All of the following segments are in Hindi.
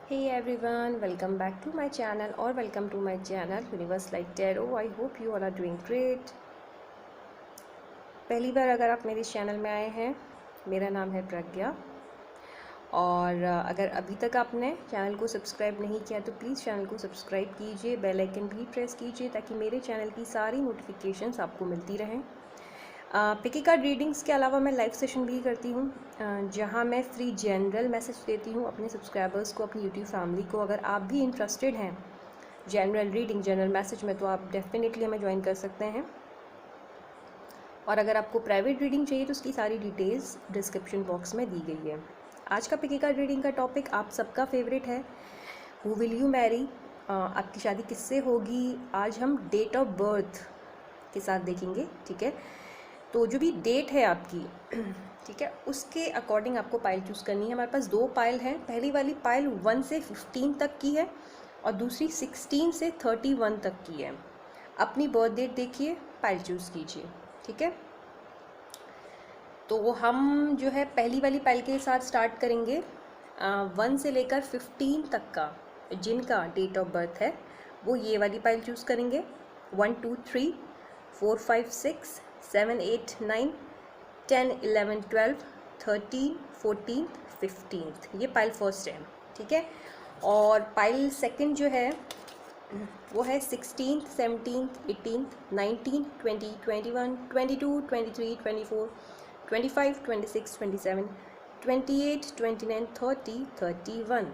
Hey everyone, welcome back to my channel or welcome to my channel Universe Light Tarot. I hope you all are doing great. पहली बार अगर आप मेरे चैनल में आए हैं, मेरा नाम है प्रज्ञा और अगर अभी तक आपने चैनल को सब्सक्राइब नहीं किया तो प्लीज़ चैनल को सब्सक्राइब कीजिए, बेल आइकन भी प्रेस कीजिए ताकि मेरे चैनल की सारी नोटिफिकेशंस आपको मिलती रहें। पिकी कार्ड रीडिंग्स के अलावा मैं लाइव सेशन भी करती हूँ जहाँ मैं फ्री जनरल मैसेज देती हूँ अपने सब्सक्राइबर्स को, अपनी यूट्यूब फैमिली को। अगर आप भी इंटरेस्टेड हैं जनरल रीडिंग, जनरल मैसेज में, तो आप डेफिनेटली हमें ज्वाइन कर सकते हैं। और अगर आपको प्राइवेट रीडिंग चाहिए तो उसकी सारी डिटेल्स डिस्क्रिप्शन बॉक्स में दी गई है। आज का पिकी कार्ड रीडिंग का टॉपिक आप सबका फेवरेट है, हु विल यू मैरी, आपकी शादी किससे होगी। आज हम डेट ऑफ बर्थ के साथ देखेंगे, ठीक है। तो जो भी डेट है आपकी, ठीक है, उसके अकॉर्डिंग आपको पाइल चूज़ करनी है। हमारे पास दो पाइल हैं। पहली वाली पाइल 1 से 15 तक की है और दूसरी 16 से 31 तक की है। अपनी बर्थ डेट देखिए, पाइल चूज़ कीजिए, ठीक है। तो हम जो है पहली वाली पाइल के साथ स्टार्ट करेंगे। 1 से लेकर 15 तक का जिनका डेट ऑफ बर्थ है वो ये वाली पाइल चूज़ करेंगे। 1 2 3 4 5 6 7 8 9 10 11 12 13 14 15, ये पाइल फर्स्ट है, ठीक है। और पाइल सेकंड जो है वो है 16th 17th 18th 19 20 21 22 23 24 25 26 27 28 29 30 31।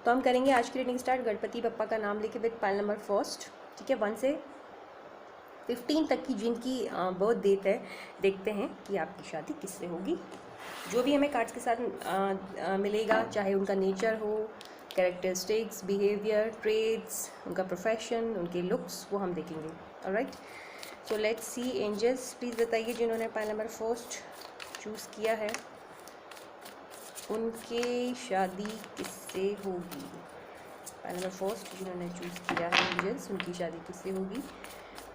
तो हम करेंगे आज की रीडिंग स्टार्ट गणपति बप्पा का नाम लेके विद पाइल नंबर फर्स्ट, ठीक है। 1 से 15 तक की जिनकी बर्थ डेट है, देखते हैं कि आपकी शादी किससे होगी। जो भी हमें कार्ड्स के साथ मिलेगा, चाहे उनका नेचर हो, कैरेक्टरिस्टिक्स, बिहेवियर, ट्रेड्स, उनका प्रोफेशन, उनके लुक्स, वो हम देखेंगे। All right, so let's see. Angels please बताइए जिन्होंने पाइल नंबर फर्स्ट चूज़ किया है उनके शादी किससे होगी। पाइल नंबर फर्स्ट जिन्होंने चूज़ किया है एंजल्स, उनकी शादी किससे होगी।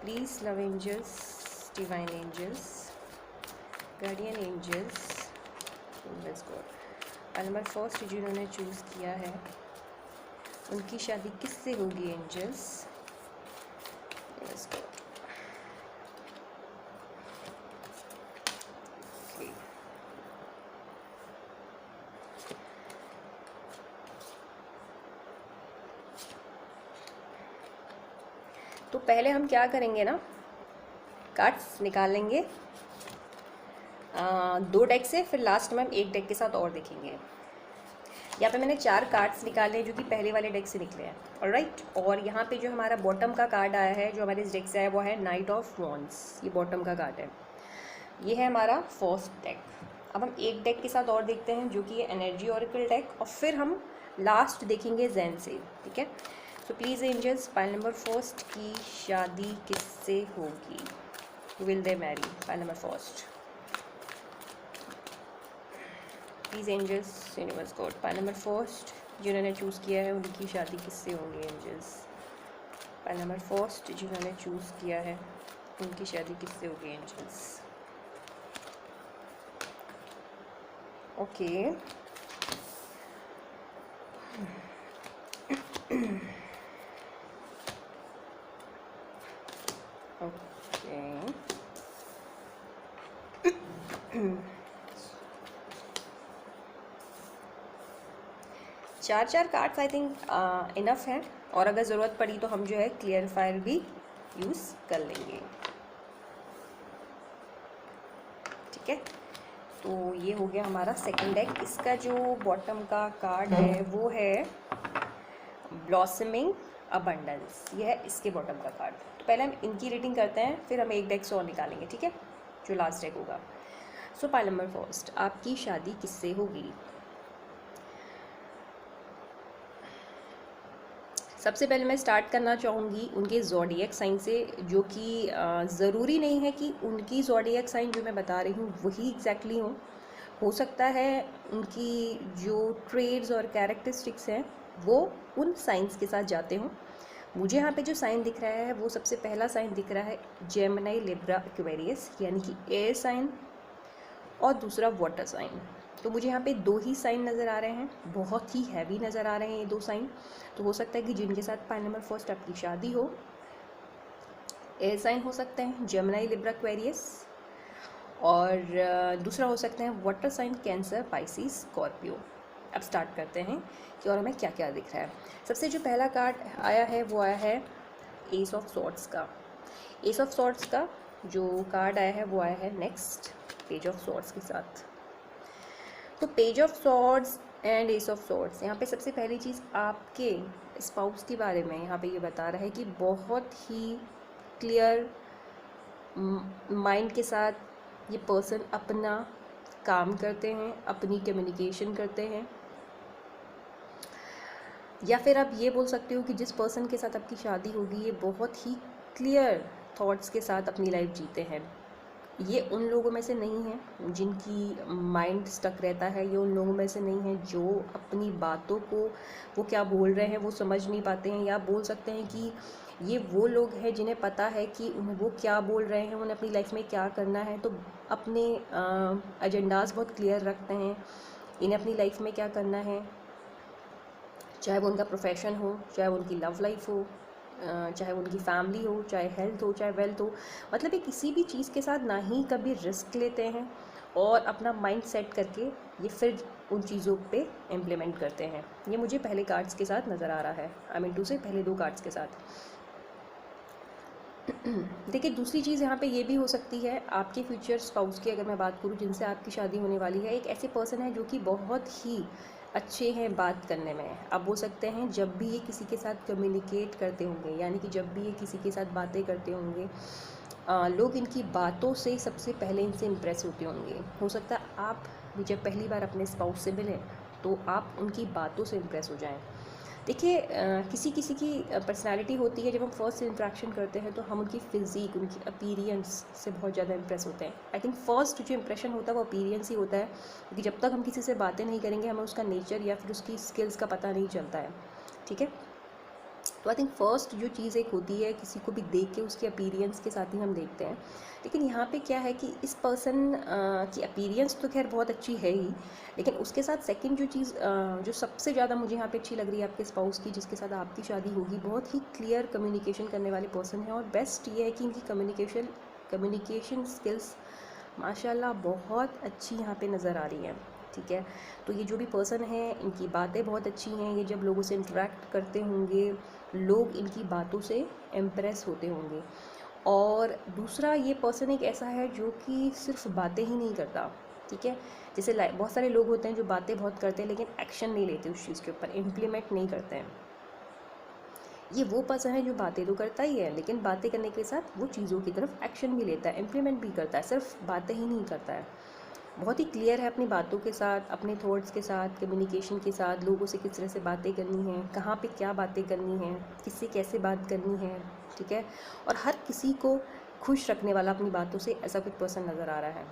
Please love angels, divine angels, guardian angels, let's go. Pile number first जिन्होंने चूज़ किया है उनकी शादी किससे होगी एंजल्स, लेट्स गो। तो पहले हम क्या करेंगे ना, कार्ड्स निकालेंगे 2 डेक से, फिर लास्ट में हम 1 डेक के साथ और देखेंगे। यहाँ पे मैंने 4 कार्ड्स निकाले जो कि पहले वाले डेक से निकले हैं, ऑलराइट। और यहाँ पे जो हमारा बॉटम का कार्ड आया है, जो हमारे इस डेक से आया, वो है नाइट ऑफ वॉन्ड्स। ये बॉटम का कार्ड है, ये है हमारा फर्स्ट डेक। अब हम 1 डेक के साथ और देखते हैं जो कि है एनर्जी ऑरेकल डेक, और फिर हम लास्ट देखेंगे जैन से, ठीक है। So please angels, pile number first की शादी किससे होगी, will they marry. Pile number first, please angels, universe God, pile number first जिन्होंने चूज़ किया है उनकी शादी किससे होगी एंजल्स। पाइल नंबर फर्स्ट जिन्होंने चूज़ किया है उनकी शादी किससे होगी angels. Okay, okay, 4 cards I think enough है, और अगर ज़रूरत पड़ी तो हम जो है क्लियरफायर भी यूज़ कर लेंगे, ठीक है। तो ये हो गया हमारा सेकंड डेक। इसका जो बॉटम का कार्ड है वो है ब्लॉसमिंग अबंडेंस, ये है इसके बॉटम का कार्ड। तो पहले हम इनकी रीडिंग करते हैं, फिर हम 1 डेक से और निकालेंगे, ठीक है, जो लास्ट डेक होगा। सो पाइल नंबर फर्स्ट, आपकी शादी किससे होगी। सबसे पहले मैं स्टार्ट करना चाहूँगी उनके ज़ोडिएक साइन से, जो कि ज़रूरी नहीं है कि उनकी ज़ोडिएक साइन जो मैं बता रही हूँ वही एग्जैक्टली हो सकता है उनकी जो ट्रेड्स और कैरेक्टरिस्टिक्स हैं वो उन साइंस के साथ जाते हों। मुझे यहाँ पे जो साइन दिख रहा है वो सबसे पहला साइन दिख रहा है जेमिनी, लिब्रा, एक्वेरियस, यानी कि एयर साइन, और दूसरा वाटर साइन। तो मुझे यहाँ पे 2 ही साइन नज़र आ रहे हैं, बहुत ही हैवी नज़र आ रहे हैं ये 2 साइन। तो हो सकता है कि जिनके साथ पाइल नंबर फर्स्ट आपकी शादी हो, एयर साइन हो सकते हैं जेमिनी, लिब्रा, एक्वेरियस, और दूसरा हो सकते हैं water sign Cancer, Pisces, Scorpio. अब स्टार्ट करते हैं कि और हमें क्या क्या दिख रहा है। सबसे जो पहला कार्ड आया है वो आया है एस ऑफ सॉर्ड्स का। एस ऑफ सॉर्ड्स का जो कार्ड आया है वो आया है नेक्स्ट पेज ऑफ सॉर्ड्स के साथ। तो page of swords and S of swords, यहाँ पे सबसे पहली चीज़ आपके स्पाउस के बारे में यहाँ पे ये बता रहा है कि बहुत ही क्लियर माइंड के साथ ये पर्सन अपना काम करते हैं, अपनी कम्युनिकेशन करते हैं। या फिर आप ये बोल सकते हो कि जिस पर्सन के साथ आपकी शादी होगी ये बहुत ही क्लियर थॉट्स के साथ अपनी लाइफ जीते हैं। ये उन लोगों में से नहीं है जिनकी माइंड स्टक रहता है, ये उन लोगों में से नहीं है जो अपनी बातों को वो क्या बोल रहे हैं वो समझ नहीं पाते हैं। या बोल सकते हैं कि ये वो लोग हैं जिन्हें पता है कि उन्हें वो क्या बोल रहे हैं, उन्हें अपनी लाइफ में क्या करना है, तो अपने एजेंडाज बहुत क्लियर रखते हैं, इन्हें अपनी लाइफ में क्या करना है, चाहे वो उनका प्रोफेशन हो, चाहे वो उनकी लव लाइफ हो, चाहे उनकी फैमिली हो, चाहे हेल्थ हो, चाहे वेल्थ हो। मतलब ये किसी भी चीज़ के साथ ना ही कभी रिस्क लेते हैं और अपना माइंड सेट करके ये फिर उन चीज़ों पे इम्प्लीमेंट करते हैं। ये मुझे पहले कार्ड्स के साथ नज़र आ रहा है, आई मीन टू से पहले 2 कार्ड्स के साथ। देखिए दूसरी चीज़ यहाँ पे ये भी हो सकती है आपके फ्यूचर स्पाउस की, अगर मैं बात करूँ जिनसे आपकी शादी होने वाली है, एक ऐसे पर्सन है जो कि बहुत ही अच्छे हैं बात करने में। आप बोल सकते हैं जब भी ये किसी के साथ कम्युनिकेट करते होंगे, यानी कि जब भी ये किसी के साथ बातें करते होंगे, लोग इनकी बातों से सबसे पहले इनसे इम्प्रेस होते होंगे। हो सकता है आप भी जब पहली बार अपने स्पाउस से मिलें तो आप उनकी बातों से इम्प्रेस हो जाएं। देखिए किसी किसी की पर्सनालिटी होती है, जब हम फर्स्ट इंट्रैक्शन करते हैं तो हम उनकी फ़िज़िक, उनकी अपीरियंस से बहुत ज़्यादा इम्प्रेस होते हैं। आई थिंक फ़र्स्ट जो इंप्रेशन होता है वो अपीरियंस ही होता है, क्योंकि जब तक हम किसी से बातें नहीं करेंगे हमें उसका नेचर या फिर उसकी स्किल्स का पता नहीं चलता है। ठीक है, तो आई थिंक फ़र्स्ट जो चीज़ एक होती है, किसी को भी देख के उसके अपीरियंस के साथ ही हम देखते हैं। लेकिन यहाँ पे क्या है कि इस पर्सन की अपीरियंस तो खैर बहुत अच्छी है ही, लेकिन उसके साथ सेकंड जो चीज़ जो सबसे ज़्यादा मुझे यहाँ पे अच्छी लग रही है आपके स्पाउस की, जिसके साथ आपकी शादी होगी, बहुत ही क्लियर कम्युनिकेशन करने वाले पर्सन है। और बेस्ट ये है कि इनकी कम्युनिकेशन स्किल्स माशाल्लाह बहुत अच्छी यहाँ पे नज़र आ रही है। ठीक है, तो ये जो भी पर्सन है इनकी बातें बहुत अच्छी हैं। ये जब लोगों से इंटरेक्ट करते होंगे, लोग इनकी बातों से इम्प्रेस होते होंगे। और दूसरा, ये पर्सन एक ऐसा है जो कि सिर्फ बातें ही नहीं करता। ठीक है, जैसे बहुत सारे लोग होते हैं जो बातें बहुत करते हैं लेकिन एक्शन नहीं लेते उस चीज़ के ऊपर, इम्प्लीमेंट नहीं करते हैं। ये वो पर्सन है जो बातें तो करता ही है, लेकिन बातें करने के साथ वो चीज़ों की तरफ एक्शन भी लेता है, इम्प्लीमेंट भी करता है, सिर्फ बातें ही नहीं करता है। बहुत ही क्लियर है अपनी बातों के साथ, अपने थॉट्स के साथ, कम्युनिकेशन के साथ, लोगों से किस तरह से बातें करनी है, कहाँ पे क्या बातें करनी है, किससे कैसे बात करनी है। ठीक है, और हर किसी को खुश रखने वाला अपनी बातों से, ऐसा कुछ पर्सन नज़र आ रहा है।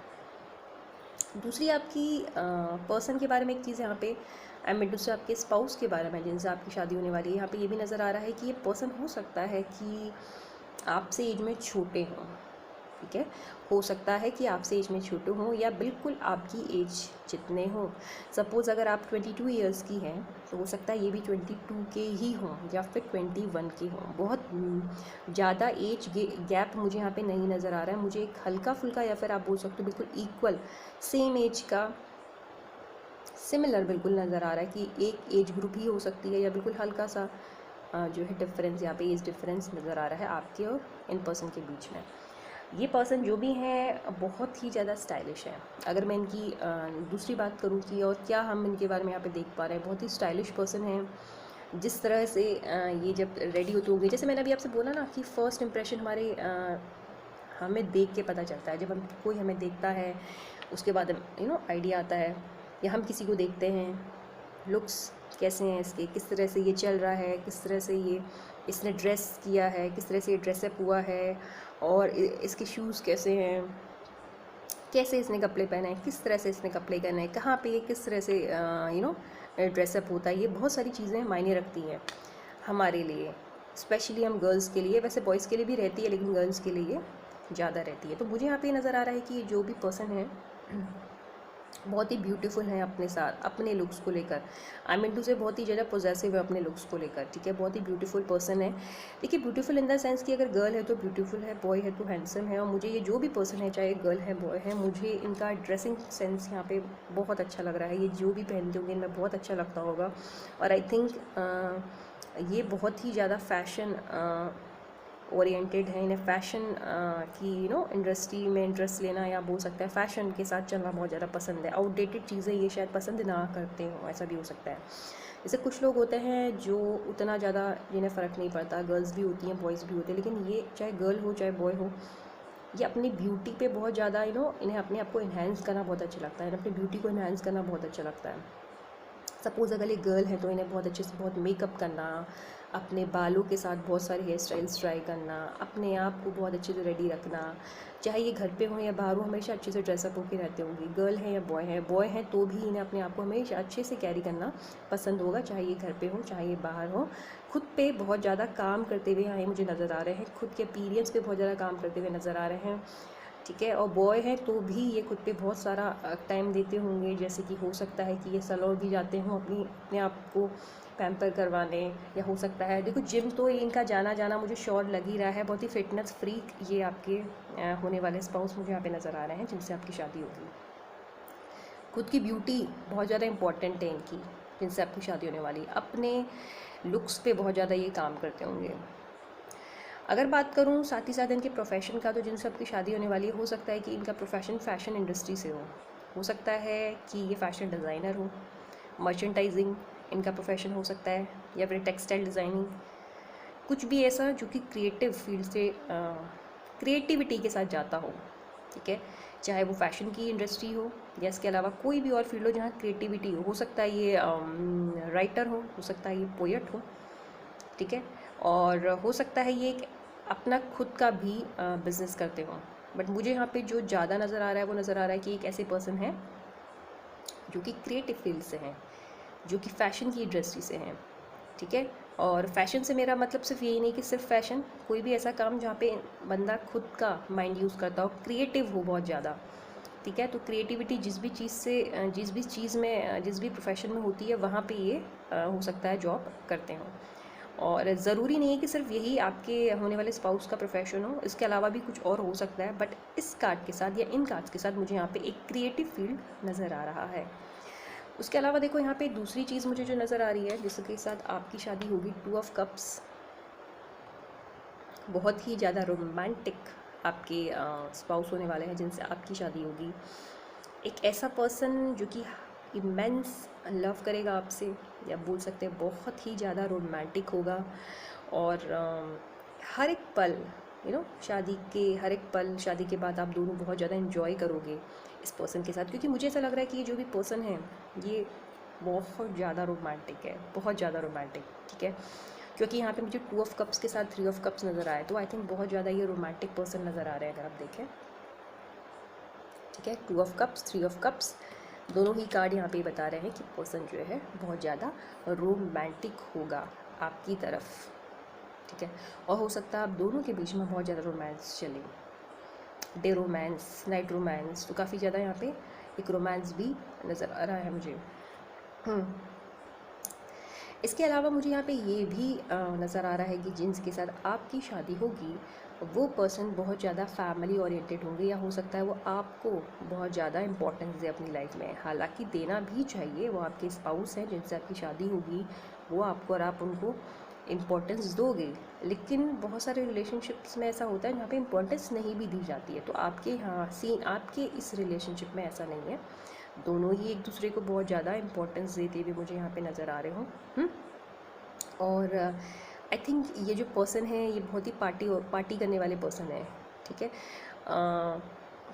दूसरी आपकी पर्सन के बारे में एक चीज़ यहाँ पे एमिड से आपके स्पाउस के बारे में जिनसे आपकी शादी होने वाली है, यहाँ पे ये भी नज़र आ रहा है कि ये पर्सन हो सकता है कि आपसे एज में छोटे हों। ठीक है, हो सकता है कि आपसे एज में छोटे हों या बिल्कुल आपकी एज जितने हों। सपोज़ अगर आप 22 इयर्स की हैं तो हो सकता है ये भी 22 के ही हों या फिर 21 के हों। बहुत ज़्यादा एज गैप मुझे यहाँ पे नहीं नज़र आ रहा है। मुझे एक हल्का फुल्का, या फिर आप बोल सकते हो बिल्कुल इक्वल, सेम एज का, सिमिलर बिल्कुल नज़र आ रहा है कि एक एज ग्रुप ही हो सकती है, या बिल्कुल हल्का सा जो है डिफरेंस, यहाँ पे एज डिफरेंस नज़र आ रहा है आपके और इन पर्सन के बीच में। ये पर्सन जो भी हैं बहुत ही ज़्यादा स्टाइलिश है। अगर मैं इनकी दूसरी बात करूँ कि और क्या हम इनके बारे में यहाँ पे देख पा रहे हैं, बहुत ही स्टाइलिश पर्सन हैं। जिस तरह से ये जब रेडी होते होंगे, जैसे मैंने अभी आपसे बोला ना कि फ़र्स्ट इंप्रेशन हमारे हमें देख के पता चलता है। जब हम कोई हमें देखता है उसके बाद आइडिया आता है, या हम किसी को देखते हैं, लुक्स कैसे हैं इसके, किस तरह से ये चल रहा है, किस तरह से ये इसने ड्रेस किया है, किस तरह से ये ड्रेसअप हुआ है, और इसके शूज़ कैसे हैं, कैसे इसने कपड़े पहने हैं, किस तरह से इसने कपड़े पहने हैं, कहाँ पे ये किस तरह से ड्रेसअप होता है। ये बहुत सारी चीज़ें मायने रखती हैं हमारे लिए, स्पेशली हम गर्ल्स के लिए। वैसे बॉयज़ के लिए भी रहती है लेकिन गर्ल्स के लिए ज़्यादा रहती है। तो मुझे यहाँ पे नज़र आ रहा है कि जो भी पर्सन है बहुत ही ब्यूटीफुल हैं अपने साथ, अपने लुक्स को लेकर। आई मीन टू से बहुत ही ज़्यादा पोजेसिव है अपने लुक्स को लेकर, ठीक है। बहुत ही ब्यूटीफुल पर्सन है। देखिए ब्यूटीफुल इन द सेंस कि अगर गर्ल है तो ब्यूटीफुल है, बॉय है तो हैंडसम है। और मुझे ये जो भी पर्सन है, चाहे गर्ल है बॉय है, मुझे इनका ड्रेसिंग सेंस यहाँ पे बहुत अच्छा लग रहा है। ये जो भी पहनते होंगे इनमें बहुत अच्छा लगता होगा। और आई थिंक ये बहुत ही ज़्यादा फैशन ओरिएंटेड है। इन्हें फ़ैशन की इंडस्ट्री में इंटरेस्ट लेना, या बोल सकते हैं फ़ैशन के साथ चलना बहुत ज़्यादा पसंद है। आउटडेटेड चीज़ें ये शायद पसंद ना करते हों, ऐसा भी हो सकता है। जैसे कुछ लोग होते हैं जो उतना ज़्यादा जिन्हें फ़र्क नहीं पड़ता, गर्ल्स भी होती हैं बॉयज़ भी होते हैं, लेकिन ये चाहे गर्ल हो चाहे बॉय हो, ये अपनी ब्यूटी पे बहुत ज़्यादा इन्हें अपने आप को इन्हेंस करना बहुत अच्छा लगता है। अपनी ब्यूटी को इन्हेंस करना बहुत अच्छा लगता है। सपोज़ अगर ये गर्ल है तो इन्हें बहुत अच्छे से बहुत मेकअप करना, अपने बालों के साथ बहुत सारे हेयर स्टाइल्स ट्राई करना, अपने आप को बहुत अच्छे से रेडी रखना, चाहे ये घर पे हो या बाहर हो, हमेशा अच्छे से ड्रेसअप होकर रहते होंगे। गर्ल है या बॉय है तो भी इन्हें अपने आप को हमेशा अच्छे से कैरी करना पसंद होगा, चाहे ये घर पे हो चाहे ये बाहर हो। खुद पे बहुत ज़्यादा काम करते हुए यहाँ मुझे नज़र आ रहे हैं, खुद के अपीयरेंस पे बहुत ज़्यादा काम करते हुए नज़र आ रहे हैं, ठीक है। और बॉय हैं तो भी ये खुद पे बहुत सारा टाइम देते होंगे, जैसे कि हो सकता है कि ये सैलून भी जाते हों अपने आप को पैम्पर करवाने, या हो सकता है देखो जिम तो इनका जाना मुझे श्योर लग ही रहा है। बहुत ही फिटनेस फ्रीक ये आपके होने वाले स्पाउस मुझे यहाँ पे नज़र आ रहे हैं जिनसे आपकी शादी होगी। खुद की ब्यूटी बहुत ज़्यादा इंपॉर्टेंट है इनकी, जिनसे आपकी शादी होने वाली। अपने लुक्स पे बहुत ज़्यादा ये काम करते होंगे। अगर बात करूं साथ ही साथ इनके प्रोफेशन का, तो जिनसे आपकी शादी होने वाली है, हो सकता है कि इनका प्रोफेशन फ़ैशन इंडस्ट्री से हो सकता है कि ये फ़ैशन डिज़ाइनर हो, मर्चेंटाइजिंग इनका प्रोफेशन हो सकता है, या फिर टेक्सटाइल डिज़ाइनिंग, कुछ भी ऐसा जो कि क्रिएटिव फील्ड से क्रिएटिविटी के साथ जाता हो, ठीक है। चाहे वो फैशन की इंडस्ट्री हो या इसके अलावा कोई भी और फील्ड हो जहाँ क्रिएटिविटी हो सकता है ये राइटर हो सकता है ये पोएट हो, ठीक है। और हो सकता है ये एक अपना खुद का भी बिज़नेस करते हो। बट मुझे यहाँ पे जो ज़्यादा नज़र आ रहा है वो नज़र आ रहा है कि एक ऐसे पर्सन है जो कि क्रिएटिव फील्ड से हैं, जो कि फ़ैशन की इंडस्ट्री से हैं, ठीक है। और फैशन से मेरा मतलब सिर्फ यही नहीं कि सिर्फ फैशन, कोई भी ऐसा काम जहाँ पे बंदा खुद का माइंड यूज़ करता हो, क्रिएटिव हो बहुत ज़्यादा, ठीक है। तो क्रिएटिविटी जिस भी चीज़ में जिस भी प्रोफेशन में होती है वहाँ पे ये हो सकता है जॉब करते हों। और ज़रूरी नहीं है कि सिर्फ यही आपके होने वाले स्पाउस का प्रोफेशन हो, इसके अलावा भी कुछ और हो सकता है। बट इस कार्ड के साथ या इन कार्ड्स के साथ मुझे यहाँ पे एक क्रिएटिव फील्ड नज़र आ रहा है। उसके अलावा देखो यहाँ पे दूसरी चीज़ मुझे जो नज़र आ रही है जिसके साथ आपकी शादी होगी, 2 ऑफ कप्स, बहुत ही ज़्यादा रोमांटिक आपके स्पाउस होने वाले हैं जिनसे आपकी शादी होगी। एक ऐसा पर्सन जो कि इमेंस लव करेगा आपसे, या बोल सकते हैं बहुत ही ज़्यादा रोमांटिक होगा। और हर एक पल शादी के हर एक पल, शादी के बाद आप दोनों बहुत ज़्यादा इन्जॉय करोगे इस पर्सन के साथ, क्योंकि मुझे ऐसा लग रहा है कि ये जो भी पर्सन है ये बहुत ज़्यादा रोमांटिक है, बहुत ज़्यादा रोमांटिक, ठीक है। क्योंकि यहाँ पे मुझे 2 ऑफ कप्स के साथ 3 ऑफ कप्स नज़र आए, तो आई थिंक बहुत ज़्यादा ये रोमांटिक पर्सन नज़र आ रहे हैं अगर आप देखें, ठीक है। 2 ऑफ कप्स 3 ऑफ कप्स दोनों ही कार्ड यहाँ पे बता रहे हैं कि पर्सन जो है बहुत ज़्यादा रोमांटिक होगा आपकी तरफ, ठीक है। और हो सकता है आप दोनों के बीच में बहुत ज़्यादा रोमांस चले, डे रोमांस, नाइट रोमांस, तो काफ़ी ज़्यादा यहाँ पे एक रोमांस भी नज़र आ रहा है मुझे। इसके अलावा मुझे यहाँ पे ये भी नज़र आ रहा है कि जिनके साथ आपकी शादी होगी वो पर्सन बहुत ज़्यादा फैमिली ओरिएंटेड होंगे, या हो सकता है वो आपको बहुत ज़्यादा इंपॉर्टेंस दे अपनी लाइफ में। हालांकि देना भी चाहिए, वो आपके स्पाउस हैं जिनसे आपकी शादी होगी, वो आपको और आप उनको इम्पोर्टेंस दोगे। लेकिन बहुत सारे रिलेशनशिप्स में ऐसा होता है जहाँ पे इम्पोर्टेंस नहीं भी दी जाती है, तो आपके इस रिलेशनशिप में ऐसा नहीं है। दोनों ही एक दूसरे को बहुत ज़्यादा इम्पोर्टेंस देते हुए मुझे यहाँ पे नज़र आ रहे हो। और आई थिंक ये जो पर्सन है ये बहुत ही पार्टी करने वाले पर्सन है, ठीक है।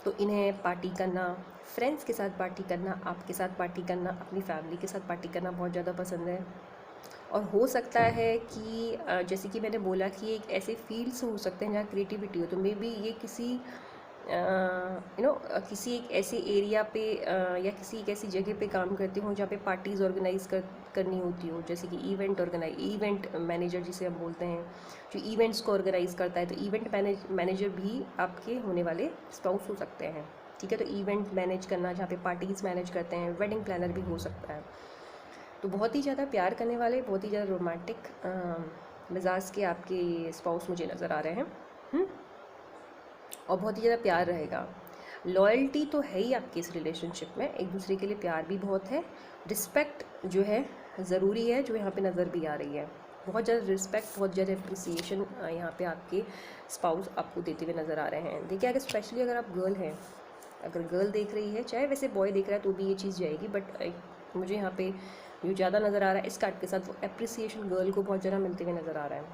तो इन्हें पार्टी करना, फ्रेंड्स के साथ पार्टी करना, आपके साथ पार्टी करना, अपनी फैमिली के साथ पार्टी करना बहुत ज़्यादा पसंद है। और हो सकता है कि जैसे कि मैंने बोला कि एक ऐसे फील्ड्स हो सकते हैं जहाँ क्रिएटिविटी हो, तो मे बी ये किसी किसी एक ऐसे एरिया पे या किसी एक ऐसी जगह पे काम करते हो जहाँ पे पार्टीज़ ऑर्गेनाइज करनी होती हो, जैसे कि इवेंट मैनेजर जिसे हम बोलते हैं, जो इवेंट्स को ऑर्गेनाइज करता है। तो इवेंट मैनेजर भी आपके होने वाले स्पाउस हो सकते हैं, ठीक है। तो इवेंट मैनेज करना, जहाँ पे पार्टीज़ मैनेज करते हैं, वेडिंग प्लानर भी हो सकता है। तो बहुत ही ज़्यादा प्यार करने वाले, बहुत ही ज़्यादा रोमांटिक मिजाज के आपके स्पाउस मुझे नज़र आ रहे हैं। और बहुत ही ज़्यादा प्यार रहेगा। लॉयल्टी तो है ही आपकी इस रिलेशनशिप में, एक दूसरे के लिए प्यार भी बहुत है। रिस्पेक्ट जो है ज़रूरी है, जो यहाँ पे नज़र भी आ रही है। बहुत ज़्यादा रिस्पेक्ट, बहुत ज़्यादा अप्रिसिएशन यहाँ पे आपके स्पाउस आपको देते हुए नज़र आ रहे हैं। देखिए, अगर स्पेशली अगर आप गर्ल हैं, अगर गर्ल देख रही है, चाहे वैसे बॉय देख रहा है तो भी ये चीज़ जाएगी, बट मुझे यहाँ पे जो ज़्यादा नज़र आ रहा है इस कार्ड के साथ, वो अप्रिसिएशन गर्ल को बहुत ज़्यादा मिलते हुए नज़र आ रहा है।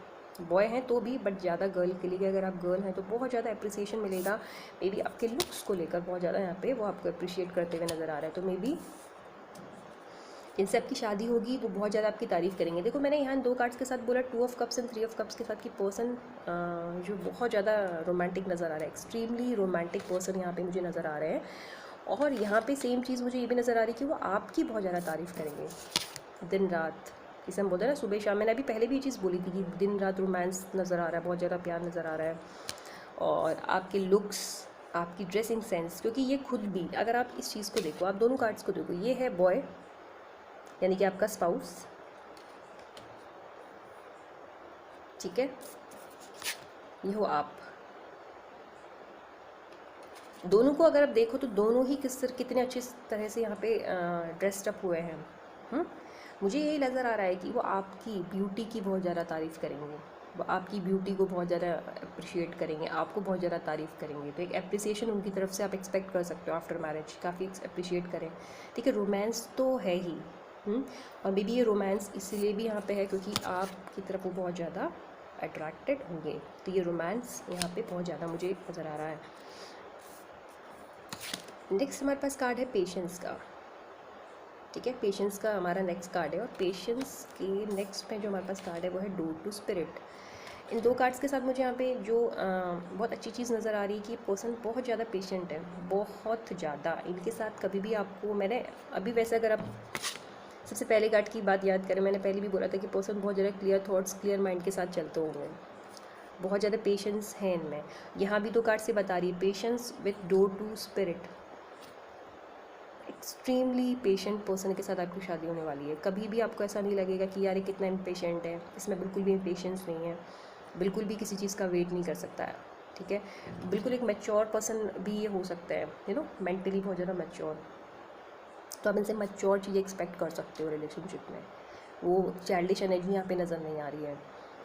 बॉय हैं तो भी, बट ज़्यादा गर्ल के लिए, अगर आप गर्ल हैं तो बहुत ज़्यादा अप्रिसिएशन मिलेगा। मे बी आपके लुक्स को लेकर बहुत ज़्यादा यहाँ पे वो आपको अप्रिशिएट करते हुए नज़र आ रहा है। तो मे बी जिनसे आपकी शादी होगी वो बहुत ज़्यादा आपकी तारीफ़ करेंगे। देखो, मैंने यहाँ 2 कार्ड्स के साथ बोला 2 of cups and 3 of cups के साथ कि पर्सन जो बहुत ज़्यादा रोमांटिक नज़र आ रहा है, एक्सट्रीमली रोमांटिक पर्सन यहाँ पे मुझे नज़र आ रहे हैं। और यहाँ पे सेम चीज़ मुझे ये भी नज़र आ रही है कि वो आपकी बहुत ज़्यादा तारीफ़ करेंगे दिन रात। इसे हम बोलते हैं ना सुबह शाम। मैंने अभी पहले भी ये चीज़ बोली थी कि दिन रात रोमांस नज़र आ रहा है, बहुत ज़्यादा प्यार नज़र आ रहा है। और आपके लुक्स, आपकी ड्रेसिंग सेंस, क्योंकि ये खुद भी, अगर आप इस चीज़ को देखो, आप दोनों कार्ड्स को देखो, ये है बॉय यानी कि आपका स्पाउस, ठीक है, ये हो आप। दोनों को अगर आप देखो तो दोनों ही कितने अच्छी तरह से यहाँ पे ड्रेस्ड अप हुए हैं। मुझे यही नज़र आ रहा है कि वो आपकी ब्यूटी की बहुत ज़्यादा तारीफ़ करेंगे, वो आपकी ब्यूटी को बहुत ज़्यादा अप्रिशिएट करेंगे, आपको बहुत ज़्यादा तारीफ़ करेंगे। तो एक अप्रिसिएशन उनकी तरफ से आप एक्सपेक्ट कर सकते हो आफ्टर मैरिज, काफ़ी अप्रिशिएट करें। ठीक है, रोमांस तो है ही। और मे बी ये रोमांस इसलिए भी यहाँ पे है क्योंकि आपकी तरफ वो बहुत ज़्यादा अट्रैक्टेड होंगे। तो ये रोमांस यहाँ पे बहुत ज़्यादा मुझे नज़र आ रहा है। नेक्स्ट हमारे पास कार्ड है पेशेंस का, ठीक है। पेशेंस का हमारा नेक्स्ट कार्ड है, और पेशेंस के नेक्स्ट में जो हमारे पास कार्ड है वो है डोर टू स्पिरिट। इन 2 कार्ड्स के साथ मुझे यहाँ पे जो बहुत अच्छी चीज़ नज़र आ रही है कि पर्सन बहुत ज़्यादा पेशेंट है, बहुत ज़्यादा। इनके साथ कभी भी आपको, मैंने अभी वैसे अगर आप सबसे पहले कार्ड की बात याद करें, मैंने पहले भी बोला था कि पर्सन बहुत ज़्यादा क्लियर थॉट्स, क्लियर माइंड के साथ चलते होंगे, बहुत ज़्यादा पेशेंस है इनमें। यहाँ भी 2 कार्ड से बता रही है patience with door to spirit. Extremely patient person के साथ आपकी शादी होने वाली है। कभी भी आपको ऐसा नहीं लगेगा कि यार ये कितना इम्पेशेंट है, इसमें बिल्कुल भी इम्पेशेंस नहीं है, बिल्कुल भी किसी चीज़ का वेट नहीं कर सकता है, ठीक है। बिल्कुल एक मैच्योर पर्सन भी ये हो सकता है, मेंटली बहुत ज़्यादा मैच्योर। तो आप इनसे मैच्योर चीज़ें एक्सपेक्ट कर सकते हो रिलेशनशिप में। वो चाइल्डिश एनर्जी यहाँ पे नज़र नहीं आ रही है।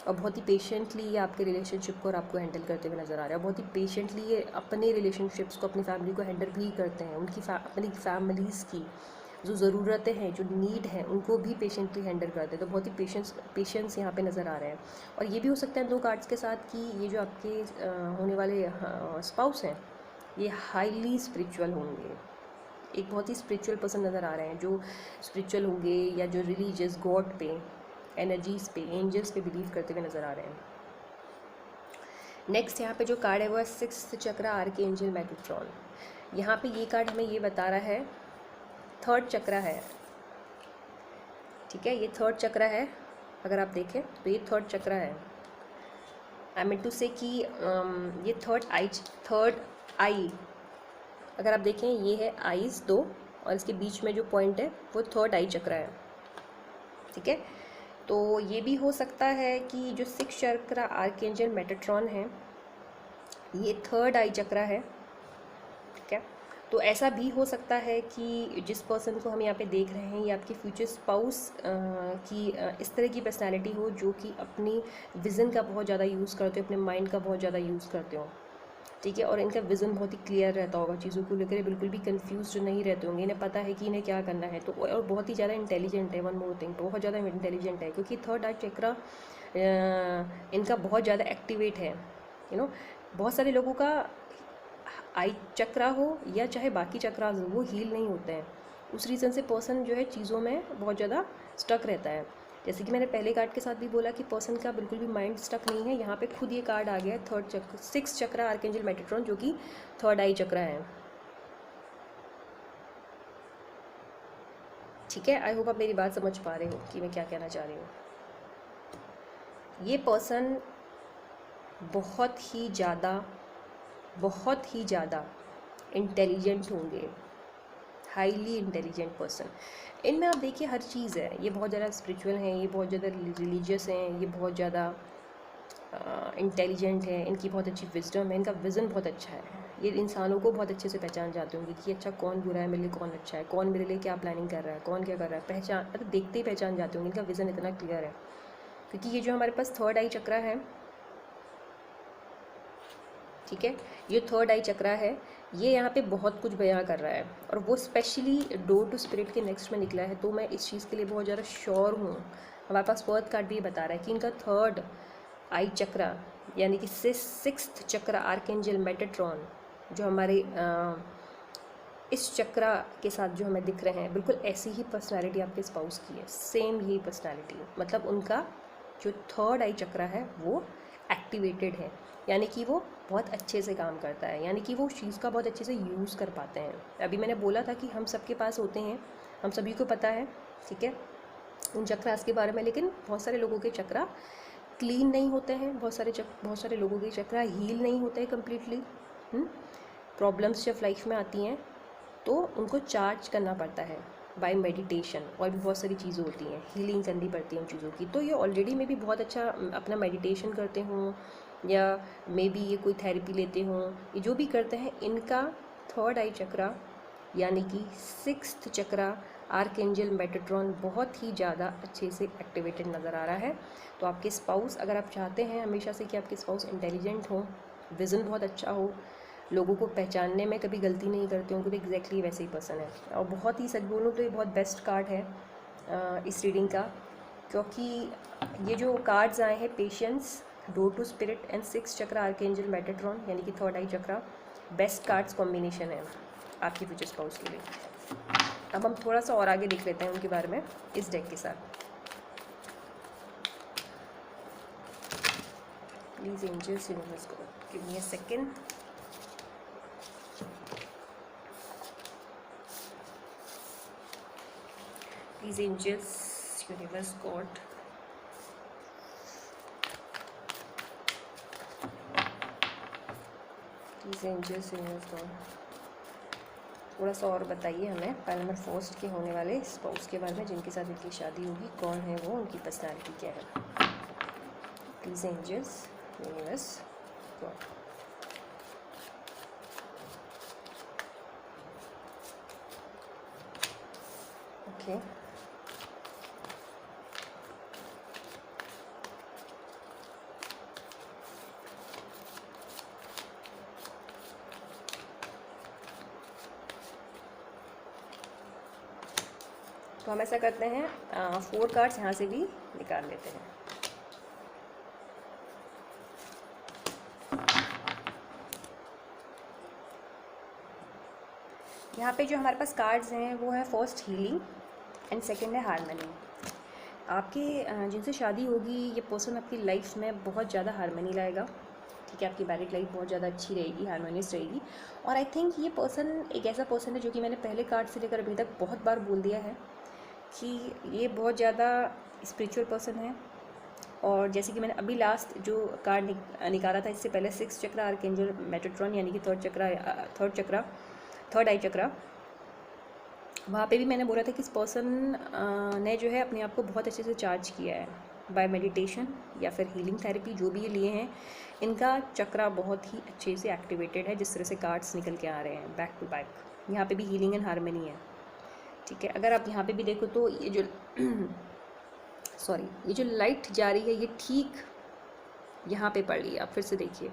और बहुत ही पेशेंटली ये आपके रिलेशनशिप को और आपको हैंडल करते हुए नज़र आ रहा है। बहुत ही पेशेंटली ये अपने रिलेशनशिप्स को, अपनी फैमिली को हैंडल भी करते हैं। उनकी अपनी फैमिलीज़ की जो ज़रूरतें हैं, जो नीड है, उनको भी पेशेंटली हैंडल करते हैं। तो बहुत ही पेशेंस यहाँ पे नज़र आ रहे हैं। और ये भी हो सकता है 2 कार्ड्स के साथ कि ये जो आपके होने वाले स्पाउस हैं, ये हाईली स्पिरिचुअल होंगे। एक बहुत ही स्पिरिचुअल पर्सन नज़र आ रहे हैं, जो स्पिरिचुअल होंगे या जो रिलीजियस, गॉड पे, एनर्जीज पे, एंजल्स पे बिलीव करते हुए नज़र आ रहे हैं। नेक्स्ट यहाँ पे जो कार्ड है वो है 6th चक्रा, आर्कएंजल मेटाट्रॉन। यहाँ पे ये कार्ड हमें ये बता रहा है 3rd चक्रा है, ठीक है। ये 3rd चक्रा है, अगर आप देखें तो ये 3rd चक्रा है। आई मीन टू से कि ये थर्ड आई, अगर आप देखें ये है आईज 2 और इसके बीच में जो पॉइंट है वो 3rd आई चक्रा है, ठीक है। तो ये भी हो सकता है कि जो 6th चक्रा आर्कएंजल मेटाट्रॉन है ये 3rd आई चक्रा है, ठीक है। तो ऐसा भी हो सकता है कि जिस पर्सन को हम यहाँ पे देख रहे हैं ये आपकी फ्यूचर स्पाउस की इस तरह की पर्सनैलिटी हो जो कि अपनी विज़न का बहुत ज़्यादा यूज़ करते हो, अपने माइंड का बहुत ज़्यादा यूज़ करते हो, ठीक है। और इनका विज़न बहुत ही क्लियर रहता होगा, चीज़ों को लेकर बिल्कुल भी कंफ्यूज नहीं रहते होंगे, इन्हें पता है कि इन्हें क्या करना है। तो और बहुत ही ज़्यादा इंटेलिजेंट है, वन मोर थिंग, बहुत ज़्यादा इंटेलिजेंट है क्योंकि 3rd आई चक्रा इनका बहुत ज़्यादा एक्टिवेट है। बहुत सारे लोगों का आई चक्रा हो या चाहे बाकी चक्रास हो, वो हील नहीं होते हैं। उस रीज़न से पर्सन जो है चीज़ों में बहुत ज़्यादा स्टक रहता है। जैसे कि मैंने पहले कार्ड के साथ भी बोला कि पर्सन का बिल्कुल भी माइंड स्टक नहीं है। यहाँ पे खुद ये कार्ड आ गया है 6th चक्रा आर्कएंजल मेटाट्रॉन, जो कि 3rd आई चक्रा है, ठीक है। आई होप आप मेरी बात समझ पा रहे हो कि मैं क्या कहना चाह रही हूँ। ये पर्सन बहुत ही ज़्यादा इंटेलिजेंट होंगे, हाईली इंटेलिजेंट पर्सन। इनमें आप देखिए हर चीज़ है, ये बहुत ज़्यादा स्पिरिचुअल हैं, ये बहुत ज़्यादा रिलीजियस हैं, ये बहुत ज़्यादा इंटेलिजेंट है, इनकी बहुत अच्छी विजडम है, इनका विज़न बहुत अच्छा है, ये इंसानों को बहुत अच्छे से पहचान जाते होंगे कि अच्छा कौन बुरा है मेरे लिए, कौन अच्छा है, कौन मेरे लिए क्या प्लानिंग कर रहा है, कौन क्या कर रहा है, पहचान मतलब देखते ही पहचान जाते होंगे, इनका विज़न इतना क्लियर है। क्योंकि ये जो हमारे पास थर्ड आई चक्रा है, ठीक है, ये थर्ड आई चक्रा है, ये यहाँ पे बहुत कुछ बयां कर रहा है, और वो स्पेशली डोर टू स्पिरिट के नेक्स्ट में निकला है। तो मैं इस चीज़ के लिए बहुत ज़्यादा श्योर हूँ। हमारे पास बर्थ कार्ड भी बता रहा है कि इनका थर्ड आई चक्रा यानी कि सिक्स्थ चक्रा आर्कएंजल मेटाट्रॉन जो हमारे इस चक्रा के साथ जो हमें दिख रहे हैं, बिल्कुल ऐसी ही पर्सनालिटी आपके स्पाउस की है, सेम यही पर्सनालिटी। मतलब उनका जो थर्ड आई चक्रा है वो एक्टिवेटेड है, यानी कि वो बहुत अच्छे से काम करता है, यानी कि वो उस चीज़ का बहुत अच्छे से यूज़ कर पाते हैं। अभी मैंने बोला था कि हम सबके पास होते हैं, हम सभी को पता है, ठीक है, उन चक्रास के बारे में। लेकिन बहुत सारे लोगों के चक्रा क्लीन नहीं होते हैं, बहुत सारे लोगों के चक्रा हील नहीं होते हैं कम्प्लीटली। प्रॉब्लम्स जब लाइफ में आती हैं तो उनको चार्ज करना पड़ता है बाय मेडिटेशन, और भी बहुत सारी चीज़ें होती हैं, हीलिंग करनी पड़ती है उन चीज़ों की। तो ये ऑलरेडी में भी बहुत अच्छा अपना मेडिटेशन करते हों, या मे बी ये कोई थेरेपी लेते हों, ये जो भी करते हैं, इनका थर्ड आई चक्रा यानी कि सिक्स्थ चक्रा आर्कएंजल मेटाट्रॉन बहुत ही ज़्यादा अच्छे से एक्टिवेटेड नज़र आ रहा है। तो आपके स्पाउस, अगर आप चाहते हैं हमेशा से कि आपके स्पाउस इंटेलिजेंट हो, विज़न बहुत अच्छा हो, लोगों को पहचानने में कभी गलती नहीं करते होंगे, तो एग्जैक्टली वैसे ही पर्सन है। और बहुत ही सच बोलूँ तो ये बहुत बेस्ट कार्ड है इस रीडिंग का, क्योंकि ये जो कार्ड्स आए हैं, patience, door to spirit and six chakra archangel Metatron यानी कि third eye chakra, best cards combination है आपके फ्यूचर स्पाउस के लिए। अब हम थोड़ा सा और आगे देख लेते हैं उनके बारे में इस डेक के साथ। प्लीज़ एंजल्स यूनिवर्स को give me a second. Please angels, universe, God, please angels, universe, God, थोड़ा सा और बताइए हमें पहले नंबर फर्स्ट के होने वाले स्पाउस के बारे में, जिनके साथ इनकी शादी होगी, कौन है वो, उनकी पर्सनैलिटी क्या है। Please angels, universe, God. Okay, तो हम ऐसा करते हैं, 4 कार्ड्स यहाँ से भी निकाल लेते हैं। यहाँ पे जो हमारे पास कार्ड्स हैं वो है फर्स्ट हीलिंग एंड सेकंड है हारमनी। आपकी जिनसे शादी होगी, ये पर्सन आपकी लाइफ में बहुत ज़्यादा हारमनी लाएगा, ठीक है, आपकी मैरिड लाइफ बहुत ज़्यादा अच्छी रहेगी, हारमोनियस रहेगी। और आई थिंक ये पर्सन एक ऐसा पर्सन है जो कि मैंने पहले कार्ड से लेकर अभी तक बहुत बार बोल दिया है कि ये बहुत ज़्यादा स्पिरिचुअल पर्सन है। और जैसे कि मैंने अभी लास्ट जो कार्ड निकाला था इससे पहले, सिक्स चक्रा आर्कएंजल मेटाट्रॉन यानी कि थर्ड आई चक्रा, वहाँ पे भी मैंने बोला था कि इस पर्सन ने जो है अपने आप को बहुत अच्छे से चार्ज किया है बाय मेडिटेशन या फिर हीलिंग थेरेपी, जो भी ये लिए हैं, इनका चक्रा बहुत ही अच्छे से एक्टिवेटेड है। जिस तरह से कार्ड्स निकल के आ रहे हैं बैक टू बैक, यहाँ पे भी हीलिंग एंड हारमनी है, ठीक है। अगर आप यहाँ पे भी देखो तो ये जो ये जो लाइट जा रही है ये ठीक यहाँ पे पड़ रही है, आप फिर से देखिए।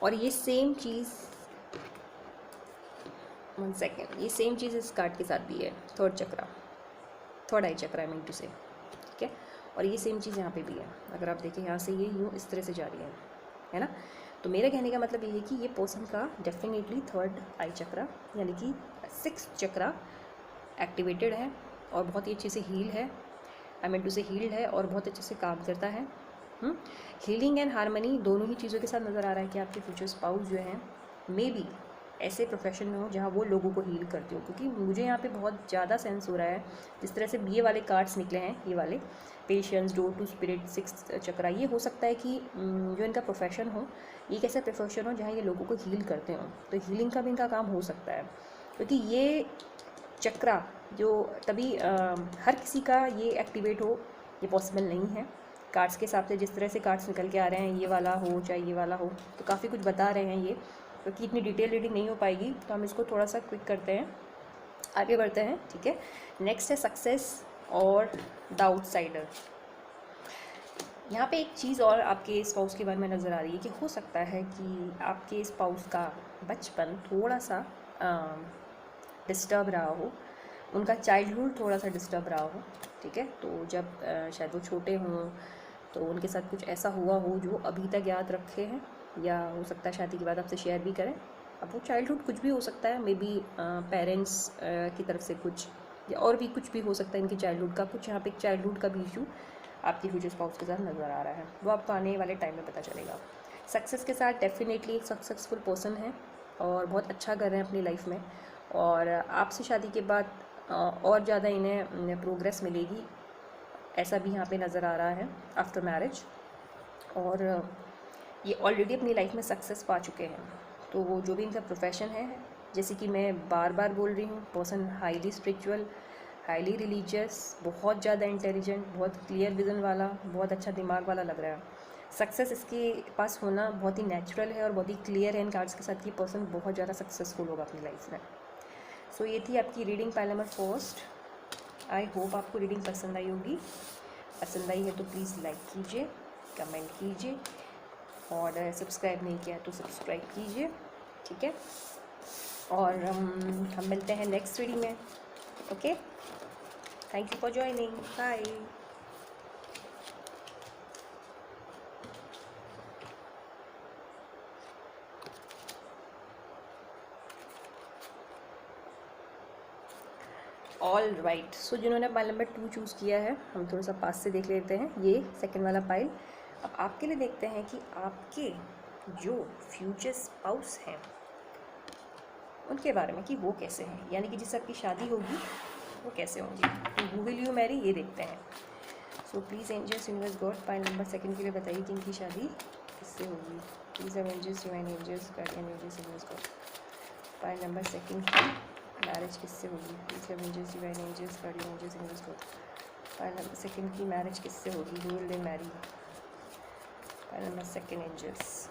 और ये सेम चीज़, 1 सेकेंड, ये सेम चीज़ इस कार्ड के साथ भी है, third eye chakra, I mean to say, ठीक है। और ये सेम चीज़ यहाँ पे भी है, अगर आप देखें यहाँ से ये यूँ इस तरह से जा रही है ना। तो मेरे कहने का मतलब ये है कि ये पर्सन का डेफिनेटली थर्ड आई चक्रा यानी कि सिक्स्थ चक्रा एक्टिवेटेड है और बहुत ही अच्छे से हील है, आई मीन टू से हील्ड है और बहुत अच्छे से काम करता है। हीलिंग एंड हारमनी दोनों ही चीज़ों के साथ नज़र आ रहा है कि आपके फ्यूचर स्पाउस जो हैं मे बी ऐसे प्रोफेशन में हो जहाँ वो लोगों को हील करते हो, क्योंकि मुझे यहाँ पे बहुत ज़्यादा सेंस हो रहा है जिस तरह से ये वाले कार्ड्स निकले हैं, ये वाले patience, door to spirit, six chakra. ये हो सकता है कि जो इनका प्रोफेशन हो, ये कैसा प्रोफेशन हो जहाँ ये लोगों को हील करते हो, तो हीलिंग का भी इनका काम हो सकता है। क्योंकि ये चक्रा जो तभी हर किसी का ये एक्टिवेट हो ये पॉसिबल नहीं है। कार्ड्स के हिसाब से जिस तरह से कार्ड्स निकल के आ रहे हैं, ये वाला हो चाहे ये वाला हो, तो काफ़ी कुछ बता रहे हैं ये, क्योंकि इतनी डिटेल रीडिंग नहीं हो पाएगी, तो हम इसको थोड़ा सा क्विक करते हैं, आगे बढ़ते हैं। ठीक है, नेक्स्ट है सक्सेस और द आउटसाइडर। यहाँ पे एक चीज़ और आपके स्पाउस के बारे में नज़र आ रही है कि हो सकता है कि आपके स्पाउस का बचपन थोड़ा सा डिस्टर्ब रहा हो, उनका चाइल्डहुड थोड़ा सा डिस्टर्ब रहा हो। ठीक है, तो जब शायद वो छोटे हों तो उनके साथ कुछ ऐसा हुआ हो जो अभी तक याद रखे हैं, या हो सकता है शादी के बाद आपसे शेयर भी करें। अब वो चाइल्डहुड कुछ भी हो सकता है, मे बी पेरेंट्स की तरफ से कुछ, या और भी कुछ भी हो सकता है इनकी चाइल्डहुड का कुछ। यहाँ पे एक चाइल्डहुड का भी इशू आपकी फ्यूचर स्पाउस के साथ नज़र आ रहा है, वो आपको आने वाले टाइम में पता चलेगा। सक्सेस के साथ डेफिनेटली एक सक्सेसफुल पर्सन है और बहुत अच्छा कर रहे हैं अपनी लाइफ में, और आपसे शादी के बाद और ज़्यादा इन्हें प्रोग्रेस मिलेगी, ऐसा भी यहाँ पे नज़र आ रहा है आफ्टर मैरिज। और ये ऑलरेडी अपनी लाइफ में सक्सेस पा चुके हैं। तो वो जो भी इनका प्रोफेशन है, जैसे कि मैं बार बार बोल रही हूँ, person highly spiritual, highly religious, बहुत ज़्यादा इंटेलिजेंट, बहुत क्लियर विजन वाला, बहुत अच्छा दिमाग वाला लग रहा है। सक्सेस इसके पास होना बहुत ही नेचुरल है और बहुत ही क्लियर है इन कार्ड्स के साथ कि पर्सन बहुत ज़्यादा सक्सेसफुल होगा अपनी लाइफ में। सो ये थी आपकी reading pile number first. I hope आपको रीडिंग पसंद आई होगी। पसंद आई है तो प्लीज़ लाइक कीजिए, कमेंट कीजिए, और सब्सक्राइब नहीं किया तो सब्सक्राइब कीजिए। ठीक है, और हम मिलते हैं नेक्स्ट रीडिंग में। Okay, thank you for joining, bye. All right, so जिन्होंने पाइल नंबर 2 चूज़ किया है, हम थोड़ा सा पास से देख लेते हैं ये सेकंड वाला पाइल। अब आपके लिए देखते हैं कि आपके जो फ्यूचर स्पाउस हैं उनके बारे में कि वो कैसे हैं, यानी कि जिससे आपकी शादी होगी वो कैसे होंगी। तो हू विल यू मैरी, ये देखते हैं। So please angels, universe, God, pile number second के लिए बताइए कि इनकी शादी किससे होगी। Please angels, divine angels, guardian angels, universe, God, pile number second की मैरिज किससे होगी। Please angels, divine angels, guardian angels, universe, God, pile number second की मैरिज किससे होगी, who will they marry. Pile number second angels.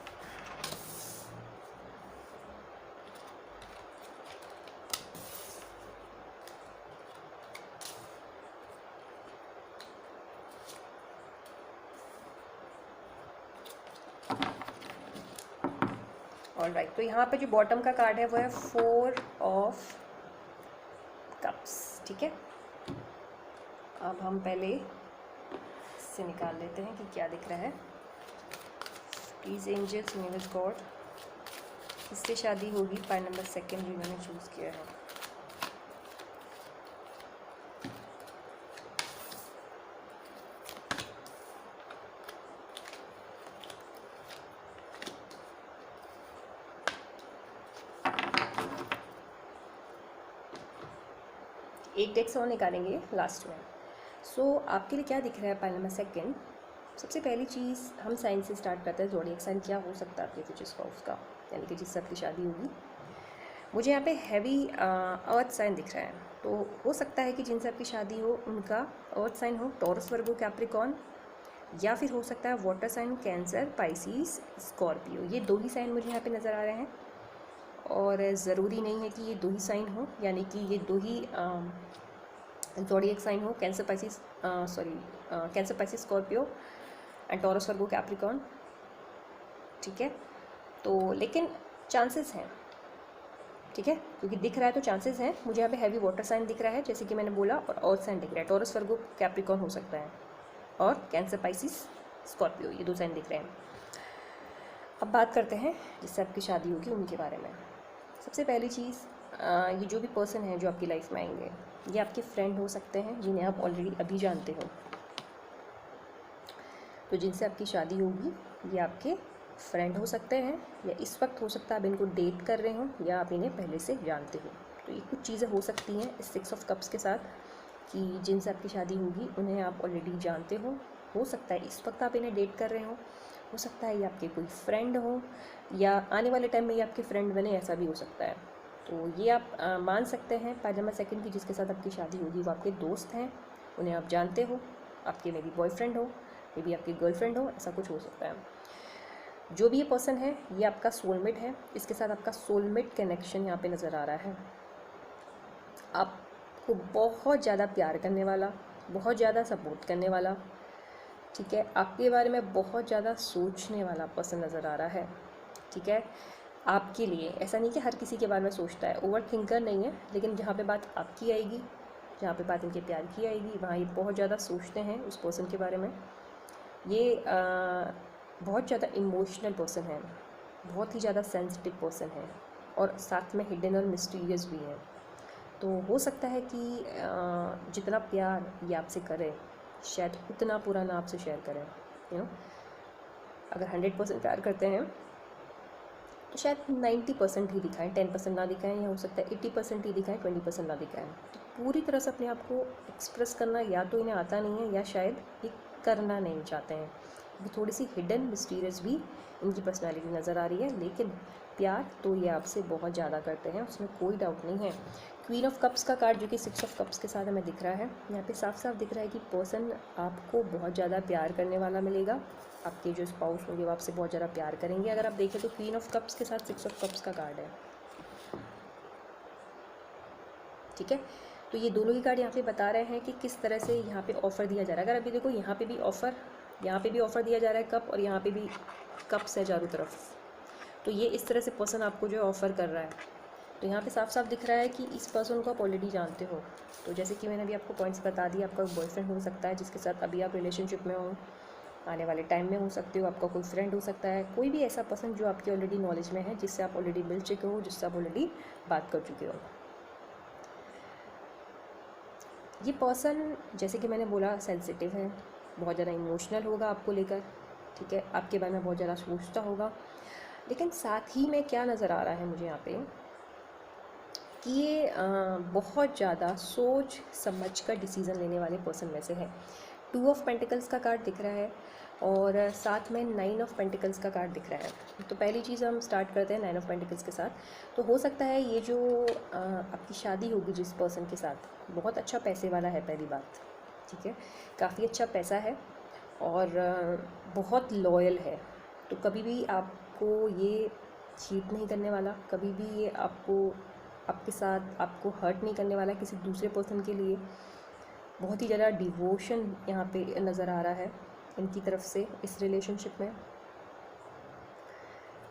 All right, तो यहाँ पे जो बॉटम का कार्ड है वो है 4 ऑफ कप्स। ठीक है, अब हम पहले इससे निकाल लेते हैं कि क्या दिख रहा है। प्लीज़ एंजल्स, यूनिवर्स, गॉड, किससे शादी होगी, पाइल नंबर सेकंड जिन्होंने चूज़ किया है। एक डेक से और निकालेंगे लास्ट में। सो आपके लिए क्या दिख रहा है पाइल नंबर सेकंड। सबसे पहली चीज़ हम साइन से स्टार्ट करते हैं। ज़ोडिएक साइन क्या हो सकता है आपके फ्यूचर स्पाउस का, यानी कि जिससे आपकी शादी होगी। मुझे यहाँ पे हैवी अर्थ साइन दिख रहा है, तो हो सकता है कि जिनसे आपकी शादी हो उनका अर्थ साइन हो टॉरस, वर्गो, कैप्रिकॉर्न, या फिर हो सकता है water sign Cancer, Pisces, Scorpio. ये दो ही साइन मुझे यहाँ पे नज़र आ रहे हैं, और ज़रूरी नहीं है कि ये दो ही साइन हो, यानी कि ये दो ही ज़ोडिएक साइन हो, cancer, Pisces, cancer, Pisces, Scorpio and taurus, Virgo, Capricorn. ठीक है, तो लेकिन चांसेस हैं। ठीक है, क्योंकि दिख रहा है तो चांसेस हैं। मुझे यहाँ पे हैवी वाटर साइन दिख रहा है जैसे कि मैंने बोला, और अर्थ साइन दिख रहा है, टॉरस, वर्गो, कैप्रिकॉर्न हो सकता है, और कैंसर, पाइसिस, स्कॉर्पियो, ये दो साइन दिख रहे हैं। अब बात करते हैं जिससे आपकी शादी होगी उनके बारे में। सबसे पहली चीज़, ये जो भी पर्सन है जो आपकी लाइफ में आएंगे, ये आपके फ्रेंड हो सकते हैं जिन्हें आप ऑलरेडी अभी जानते हो। तो जिनसे आपकी शादी होगी ये आपके फ्रेंड हो सकते हैं, या इस वक्त हो सकता है आप इनको डेट कर रहे हो, या आप इन्हें पहले से जानते हो। तो ये कुछ चीज़ें हो सकती हैं इस 6 ऑफ कप्स के साथ कि जिनसे आपकी शादी होगी उन्हें आप ऑलरेडी जानते हो सकता है इस वक्त आप इन्हें डेट कर रहे हो सकता है ये आपके कोई फ्रेंड हो, या आने वाले टाइम में ये आपके फ्रेंड बने, ऐसा भी हो सकता है। तो ये आप मान सकते हैं पहले नंबर सेकंड की जिसके साथ आपकी शादी होगी वो आपके दोस्त हैं, उन्हें आप जानते हो, आपके मे बी बॉयफ्रेंड हो, मे बी आपकी गर्लफ्रेंड हो, ऐसा कुछ हो सकता है। जो भी ये पर्सन है ये आपका सोलमेट है, इसके साथ आपका सोलमेट कनेक्शन यहाँ पे नज़र आ रहा है। आपको बहुत ज़्यादा प्यार करने वाला, बहुत ज़्यादा सपोर्ट करने वाला, ठीक है, आपके बारे में बहुत ज़्यादा सोचने वाला पर्सन नज़र आ रहा है, ठीक है। आपके लिए ऐसा नहीं कि हर किसी के बारे में सोचता है, ओवर थिंकर नहीं है, लेकिन जहाँ पे बात आपकी आएगी, जहाँ पे बात इनके प्यार की आएगी, वहाँ ये बहुत ज़्यादा सोचते हैं उस पर्सन के बारे में। ये बहुत ज़्यादा इमोशनल पर्सन है, बहुत ही ज़्यादा सेंसिटिव पर्सन है, और साथ में हिडन और मिस्टीरियस भी है। तो हो सकता है कि जितना प्यार ये आपसे करे शायद उतना पूरा ना आपसे शेयर करें, अगर 100% प्यार करते हैं तो शायद 90% ही दिखाएं, 10% ना दिखाएं, या हो सकता है 80% ही दिखाएं, 20% ना दिखाएं। तो पूरी तरह से अपने आप को एक्सप्रेस करना या तो इन्हें आता नहीं है, या शायद ये करना नहीं चाहते हैं, क्योंकि थोड़ी सी हिडन मिस्टीरियस भी इनकी पर्सनालिटी नज़र आ रही है। लेकिन प्यार तो ये आपसे बहुत ज़्यादा करते हैं, उसमें कोई डाउट नहीं है। क्वीन ऑफ कप्स का कार्ड जो कि 6 ऑफ कप्स के साथ हमें दिख रहा है, यहाँ पे साफ साफ दिख रहा है कि पर्सन आपको बहुत ज़्यादा प्यार करने वाला मिलेगा। आपके जो स्पाउस होंगे वो आपसे बहुत ज़्यादा प्यार करेंगे। अगर आप देखें तो क्वीन ऑफ कप्स के साथ 6 ऑफ कप्स का कार्ड है, ठीक है। तो ये दोनों ही कार्ड यहाँ पे बता रहे हैं कि किस तरह से यहाँ पे ऑफ़र दिया जा रहा है। अगर अभी देखो यहाँ पे भी ऑफ़र दिया जा रहा है कप, और यहाँ पे भी कप्स है चारों तरफ, तो ये इस तरह से पर्सन आपको जो है ऑफ़र कर रहा है। तो यहाँ पे साफ साफ दिख रहा है कि इस पर्सन को आप ऑलरेडी जानते हो। तो जैसे कि मैंने अभी आपको पॉइंट्स बता दिए, आपका बॉयफ्रेंड हो सकता है जिसके साथ अभी आप रिलेशनशिप में हो, आने वाले टाइम में हो सकते हो, आपका कोई फ्रेंड हो सकता है, कोई भी ऐसा पर्सन जो आपकी ऑलरेडी नॉलेज में है, जिससे आप ऑलरेडी मिल चुके हो, जिससे आप ऑलरेडी बात कर चुके हो। ये पर्सन जैसे कि मैंने बोला सेंसिटिव है, बहुत ज़्यादा इमोशनल होगा आपको लेकर, ठीक है, आपके बारे में बहुत ज़्यादा सोचता होगा। लेकिन साथ ही में क्या नज़र आ रहा है मुझे यहाँ पे कि ये बहुत ज़्यादा सोच समझ कर डिसीज़न लेने वाले पर्सन में से है। 2 ऑफ पेंटिकल्स का कार्ड दिख रहा है, और साथ में 9 ऑफ पेंटिकल्स का कार्ड दिख रहा है। तो पहली चीज़ हम स्टार्ट करते हैं 9 ऑफ पेंटिकल्स के साथ। तो हो सकता है ये जो आपकी शादी होगी जिस पर्सन के साथ, बहुत अच्छा पैसे वाला है पहली बात, ठीक है, काफ़ी अच्छा पैसा है, और बहुत लॉयल है। तो कभी भी आपको ये चीट नहीं करने वाला, कभी भी ये आपके साथ आपको हर्ट नहीं करने वाला किसी दूसरे पर्सन के लिए। बहुत ही ज़्यादा डिवोशन यहाँ पे नज़र आ रहा है इनकी तरफ से इस रिलेशनशिप में।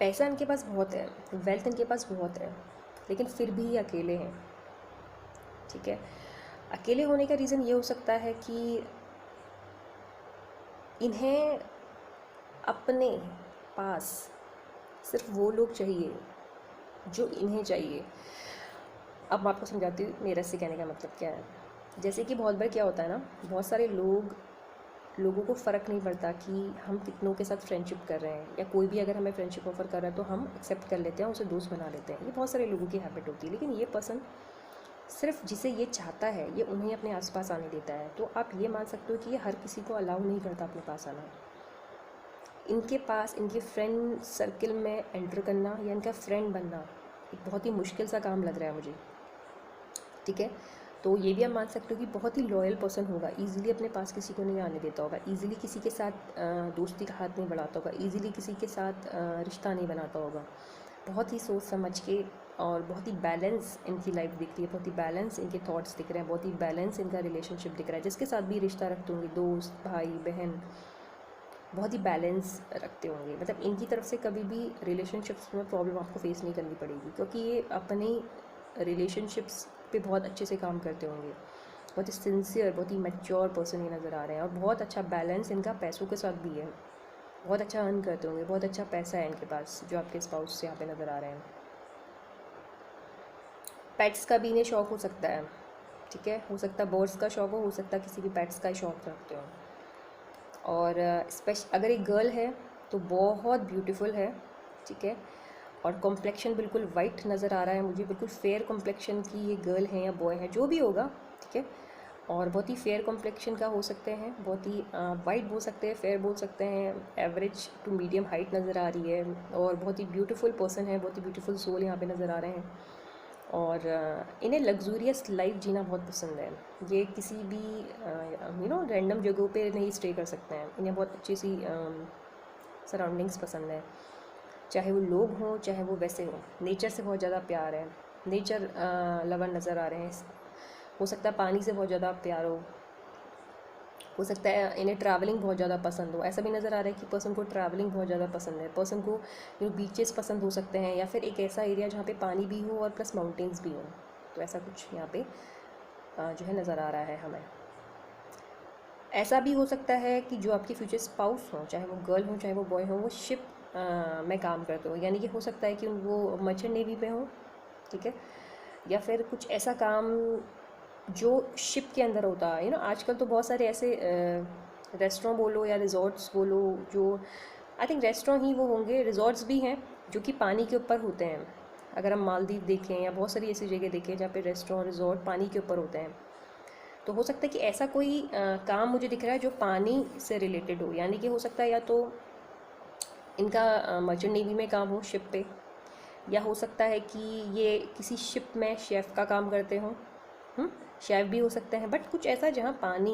पैसा इनके पास बहुत है, वेल्थ इनके पास बहुत है, लेकिन फिर भी ये अकेले हैं, ठीक है। अकेले होने का रीज़न ये हो सकता है कि इन्हें अपने पास सिर्फ वो लोग चाहिए जो इन्हें चाहिए। अब मैं आपको समझाती हूँ मेरा से कहने का मतलब क्या है। जैसे कि बहुत बार क्या होता है ना, बहुत सारे लोगों को फ़र्क नहीं पड़ता कि हम कितनों के साथ फ्रेंडशिप कर रहे हैं, या कोई भी अगर हमें फ्रेंडशिप ऑफर कर रहा है तो हम एक्सेप्ट कर लेते हैं, उसे दोस्त बना लेते हैं। ये बहुत सारे लोगों की हैबिट होती है। लेकिन ये पर्सन सिर्फ जिसे ये चाहता है ये उन्हें अपने आसपास आने देता है। तो आप ये मान सकते हो कि ये हर किसी को अलाउ नहीं करता अपने पास आना। इनके पास इनके फ्रेंड सर्किल में एंटर करना या इनका फ्रेंड बनना एक बहुत ही मुश्किल सा काम लग रहा है मुझे, ठीक है। तो ये भी आप मान सकते हो कि बहुत ही लॉयल पर्सन होगा, ईज़िली अपने पास किसी को नहीं आने देता होगा, ईज़िली किसी के साथ दोस्ती का हाथ नहीं बढ़ाता होगा, ईज़िली किसी के साथ रिश्ता नहीं बनाता होगा। बहुत ही सोच समझ के, और बहुत ही बैलेंस इनकी लाइफ दिख रही है, बहुत ही बैलेंस इनके थॉट्स दिख रहे हैं, बहुत ही बैलेंस इनका रिलेशनशिप दिख रहा है। जिसके साथ भी रिश्ता रखते होंगे, दोस्त भाई बहन, बहुत ही बैलेंस रखते होंगे। मतलब इनकी तरफ से कभी भी रिलेशनशिप्स में प्रॉब्लम आपको फेस नहीं करनी पड़ेगी, क्योंकि ये अपनी रिलेशनशिप्स पे बहुत अच्छे से काम करते होंगे। बहुत ही सिंसियर, बहुत ही मैच्योर पर्सन ये नज़र आ रहे हैं, और बहुत अच्छा बैलेंस इनका पैसों के साथ भी है। बहुत अच्छा अर्न करते होंगे, बहुत अच्छा पैसा है इनके पास जो आपके स्पाउस से यहाँ पे नज़र आ रहे हैं। पेट्स का भी इन्हें शौक़ हो सकता है, ठीक है, हो सकता है बर्ड्स का शौक़ हो सकता है किसी भी पेट्स का ही शौक़ रखते हो। और अगर एक गर्ल है तो बहुत ब्यूटीफुल है, ठीक है। और कॉम्प्लेक्शन बिल्कुल वाइट नज़र आ रहा है मुझे, बिल्कुल फेयर कॉम्प्लेक्शन की ये गर्ल है या बॉय है, जो भी होगा, ठीक है। और बहुत ही फेयर कॉम्प्लेक्शन का हो सकते हैं, बहुत ही वाइट बोल सकते हैं, फेयर बोल सकते हैं, एवरेज टू मीडियम हाइट नज़र आ रही है, और बहुत ही ब्यूटीफुल पर्सन है, बहुत ही ब्यूटीफुल सोल यहाँ पे नज़र आ रहे हैं। और इन्हें लग्जूरियस लाइफ जीना बहुत पसंद है। ये किसी भी रैंडम जगहों पे नहीं स्टे कर सकते हैं। इन्हें बहुत अच्छी सी सराउंडिंग्स पसंद है, चाहे वो लोग हों चाहे वो वैसे हों। नेचर से बहुत ज़्यादा प्यार है, नेचर लवर नज़र आ रहे हैं। हो सकता है पानी से बहुत ज़्यादा प्यार हो सकता है इन्हें ट्रैवलिंग बहुत ज़्यादा पसंद हो। ऐसा भी नज़र आ रहा है कि पर्सन को ट्रैवलिंग बहुत ज़्यादा पसंद है, पर्सन को बीचेस पसंद हो सकते हैं, या फिर एक ऐसा एरिया जहाँ पे पानी भी हो और प्लस माउंटेन्स भी हों। तो ऐसा कुछ यहाँ पे जो है नज़र आ रहा है हमें। ऐसा भी हो सकता है कि जो आपके फ्यूचर स्पाउस हों, चाहे वो गर्ल हो चाहे वो बॉय हो, वो शिप में काम करते हो, यानी कि हो सकता है कि वो मर्चेंट नेवी में हो, ठीक है। या फिर कुछ ऐसा काम जो शिप के अंदर होता है। आजकल तो बहुत सारे ऐसे रेस्टोरेंट बोलो या रिजॉर्ट्स बोलो, जो आई थिंक रेस्टोरेंट ही वो होंगे, रिजॉर्ट्स भी हैं जो कि पानी के ऊपर होते हैं। अगर हम मालदीव देखें या बहुत सारी ऐसी जगह देखें जहाँ पे रेस्टोरेंट रिजॉर्ट पानी के ऊपर होते हैं, तो हो सकता है कि ऐसा कोई काम मुझे दिख रहा है जो पानी से रिलेटेड हो। यानी कि हो सकता है या तो इनका मर्चेंट नेवी में काम हो, शिप पे, या हो सकता है कि ये किसी शिप में शेफ़ का काम करते हों। शेफ़ भी हो सकते हैं, बट कुछ ऐसा जहाँ पानी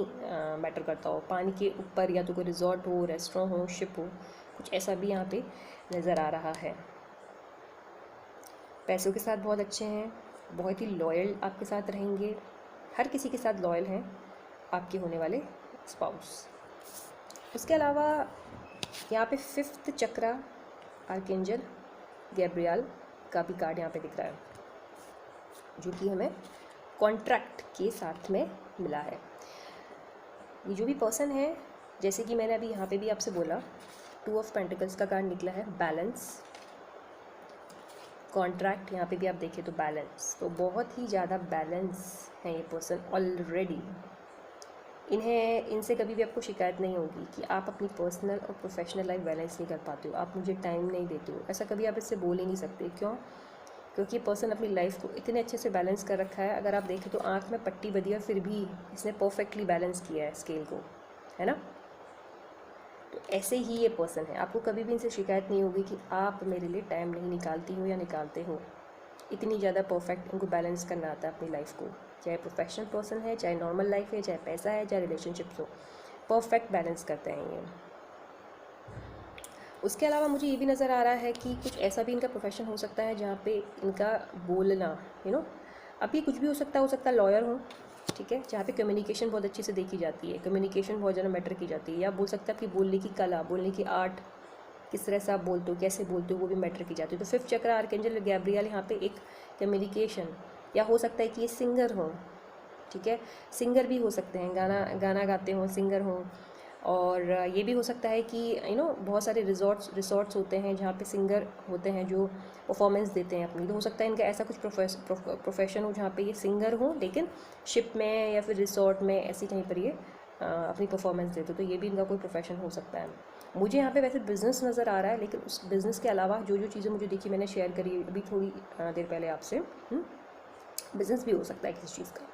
मैटर करता हो, पानी के ऊपर, या तो कोई रिजॉर्ट हो, रेस्टोरेंट हो, शिप हो, कुछ ऐसा भी यहाँ पे नज़र आ रहा है। पैसों के साथ बहुत अच्छे हैं, बहुत ही लॉयल आपके साथ रहेंगे, हर किसी के साथ लॉयल हैं आपके होने वाले स्पाउस। उसके अलावा यहाँ पे 5th चक्रा आर्कएंजल गैब्रियल का भी कार्ड यहाँ पे दिख रहा है, जो कि हमें कॉन्ट्रैक्ट के साथ में मिला है। ये जो भी पर्सन है, जैसे कि मैंने अभी यहाँ पे भी आपसे बोला, 2 ऑफ पेंटिकल्स का कार्ड निकला है, बैलेंस, कॉन्ट्रैक्ट, यहाँ पे भी आप देखें तो बैलेंस। तो बहुत ही ज़्यादा बैलेंस है ये पर्सन ऑलरेडी। इनसे कभी भी आपको शिकायत नहीं होगी कि आप अपनी पर्सनल और प्रोफेशनल लाइफ बैलेंस नहीं कर पाते हो, आप मुझे टाइम नहीं देते हो। ऐसा कभी आप इससे बोल ही नहीं सकते। क्यों? क्योंकि पर्सन अपनी लाइफ को इतने अच्छे से बैलेंस कर रखा है। अगर आप देखें तो आँख में पट्टी बधी है, फिर भी इसने परफेक्टली बैलेंस किया है स्केल को, है ना। तो ऐसे ही ये पर्सन है, आपको कभी भी इनसे शिकायत नहीं होगी कि आप मेरे लिए टाइम नहीं निकालती हो या निकालते हो। इतनी ज़्यादा परफेक्ट इनको बैलेंस करना आता है अपनी लाइफ को, चाहे प्रोफेशनल पर्सन है, चाहे नॉर्मल लाइफ है, चाहे पैसा है, चाहे रिलेशनशिप्स हो, परफेक्ट बैलेंस करते हैं ये। उसके अलावा मुझे ये भी नज़र आ रहा है कि कुछ ऐसा भी इनका प्रोफेशन हो सकता है जहाँ पे इनका बोलना, अब ये कुछ भी हो सकता है लॉयर हो, ठीक है, जहाँ पे कम्युनिकेशन बहुत अच्छी से देखी जाती है, कम्युनिकेशन बहुत ज़्यादा मैटर की जाती है, या बोल सकते हैं आपकी बोलने की कला, बोलने की आर्ट, किस तरह से आप बोलते हो, कैसे बोलते हो, वो भी मैटर की जाती है। तो 5th चक्रा आर्कएंजल गैब्रियल यहाँ पे एक कम्युनिकेशन, या हो सकता है कि ये सिंगर हो, ठीक है, सिंगर भी हो सकते हैं, गाना गाते हों, सिंगर हों। और ये भी हो सकता है कि बहुत सारे रिसोर्ट्स होते हैं जहाँ पे सिंगर होते हैं जो परफॉर्मेंस देते हैं अपनी। तो हो सकता है इनका ऐसा कुछ प्रोफेशन हो जहाँ पे ये सिंगर हो, लेकिन शिप में या फिर रिसोर्ट में ऐसी कहीं पर ये अपनी परफॉर्मेंस देते, तो ये भी इनका कोई प्रोफेशन हो सकता है। मुझे यहाँ पे वैसे बिज़नेस नज़र आ रहा है, लेकिन उस बिज़नेस के अलावा जो जो चीज़ें मुझे दिखी मैंने शेयर करी अभी थोड़ी देर पहले आपसे। बिज़नेस भी हो सकता है किसी चीज़ का।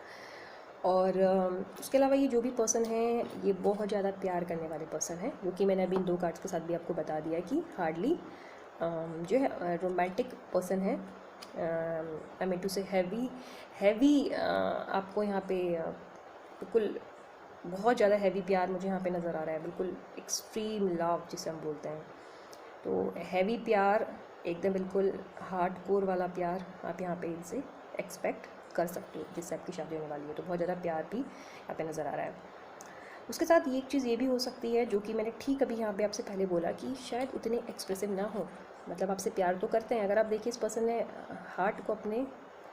और उसके अलावा ये जो भी पर्सन है, ये बहुत ज़्यादा प्यार करने वाले पर्सन है, जो कि मैंने अभी इन 2 कार्ड्स के साथ भी आपको बता दिया कि हार्डली जो है रोमांटिक पर्सन है। आई मीन टू से हैवी आपको यहाँ पे बिल्कुल बहुत ज़्यादा हैवी प्यार मुझे यहाँ पे नज़र आ रहा है, बिल्कुल एक्सट्रीम लव जिसे हम बोलते हैं। तो हैवी प्यार एकदम बिल्कुल हार्ड कोर वाला प्यार आप यहाँ पे इनसे एक्सपेक्ट कर सकते हो, जिससे आपकी शादी होने वाली है। तो बहुत ज़्यादा प्यार भी यहाँ पे नज़र आ रहा है। उसके साथ ये एक चीज़ ये भी हो सकती है, जो कि मैंने ठीक अभी यहाँ पे आपसे पहले बोला, कि शायद उतने एक्सप्रेसिव ना हो, मतलब आपसे प्यार तो करते हैं। अगर आप देखिए इस पर्सन ने हार्ट को अपने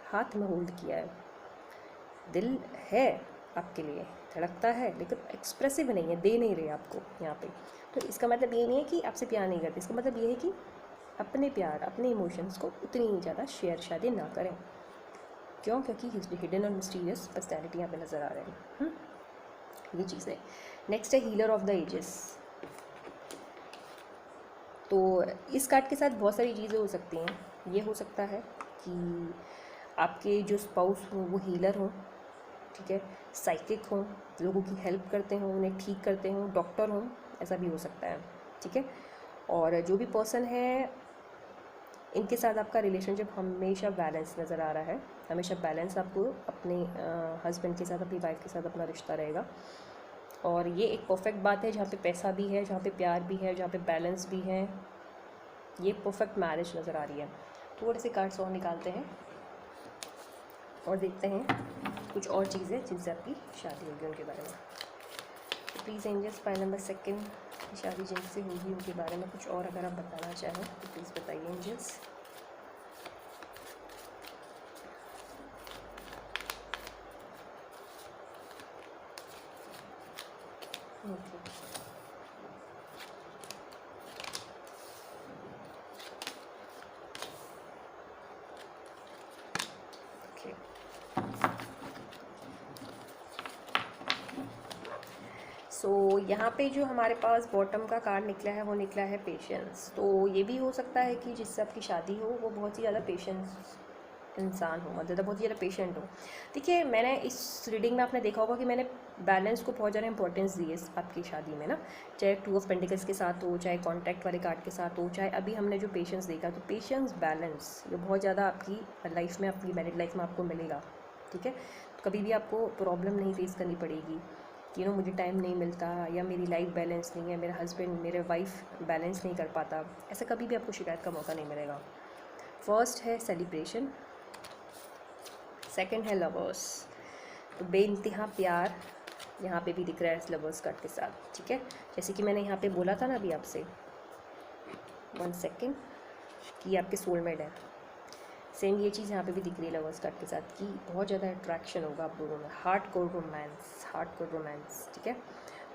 हाथ में होल्ड किया है, दिल है आपके लिए, धड़कता है, लेकिन एक्सप्रेसिव नहीं है, दे नहीं रहे आपको यहाँ पे। तो इसका मतलब ये नहीं है कि आपसे प्यार नहीं करते, इसका मतलब ये है कि अपने प्यार, अपने इमोशंस को उतनी ज़्यादा शेयर शादी ना करें। क्यों? क्योंकि हिडन और मिस्टीरियस पर्सनैलिटी यहाँ पे नज़र आ रहे हैं। ये चीज़ है। नेक्स्ट है हीलर ऑफ द एजेस। तो इस कार्ड के साथ बहुत सारी चीज़ें हो सकती हैं। ये हो सकता है कि आपके जो स्पाउस हो वो हीलर हो, ठीक है, साइकिक हों, लोगों की हेल्प करते हों, उन्हें ठीक करते हों, डॉक्टर हों, ऐसा भी हो सकता है, ठीक है। और जो भी पर्सन है इनके साथ आपका रिलेशनशिप हमेशा बैलेंस नज़र आ रहा है, हमेशा बैलेंस आपको अपने हस्बैंड के साथ, अपनी वाइफ के साथ अपना रिश्ता रहेगा। और ये एक परफेक्ट बात है जहाँ पे पैसा भी है, जहाँ पे प्यार भी है, जहाँ पे बैलेंस भी है। ये परफेक्ट मैरिज नज़र आ रही है। थोड़े से कार्ड्स और निकालते हैं और देखते हैं कुछ और चीज़ें जिनसे आपकी शादी होगी उनके बारे में। तो प्लीज़ एंजल्स पाइल नंबर 2 की शादी जिनसे होगी उनके बारे में कुछ और अगर आप बताना चाहें तो प्लीज़ बताइए एंजल्स। Okay, okay. सो यहाँ पे जो हमारे पास बॉटम का कार्ड निकला है वो निकला है पेशेंस। तो ये भी हो सकता है कि जिससे आपकी शादी हो वो बहुत ही ज़्यादा पेशेंस इंसान हो, मतलब बहुत ज़्यादा पेशेंट हो। देखिए, मैंने इस रीडिंग में आपने देखा होगा कि मैंने बैलेंस को बहुत ज़्यादा इंपॉर्टेंस दी है आपकी शादी में ना, चाहे 2 ऑफ पेंटिकल्स के साथ हो, चाहे कॉन्टैक्ट वाले कार्ड के साथ हो, चाहे अभी हमने जो पेशेंस देखा, तो पेशेंस बैलेंस ये बहुत ज़्यादा आपकी लाइफ में, आपकी मैरिड लाइफ में आपको मिलेगा, ठीक है। तो कभी भी आपको प्रॉब्लम नहीं फेस करनी पड़ेगी कि मुझे टाइम नहीं मिलता, या मेरी लाइफ बैलेंस नहीं है, मेरा हस्बैंड मेरे वाइफ बैलेंस नहीं कर पाता, ऐसा कभी भी आपको शिकायत का मौका नहीं मिलेगा। फर्स्ट है सेलिब्रेशन, सेकंड है लवर्स। तो बेइंतहा प्यार यहाँ पे भी दिख रहा है इस लवर्स कार्ड के साथ, ठीक है। जैसे कि मैंने यहाँ पे बोला था ना अभी आपसे, 1 सेकेंड, कि आपके सोलमेट है, सेम ये चीज़ यहाँ पे भी दिख रही है लवर्स कार्ड के साथ कि बहुत ज़्यादा अट्रैक्शन होगा आप दोनों में, हार्डकोर रोमांस, ठीक है।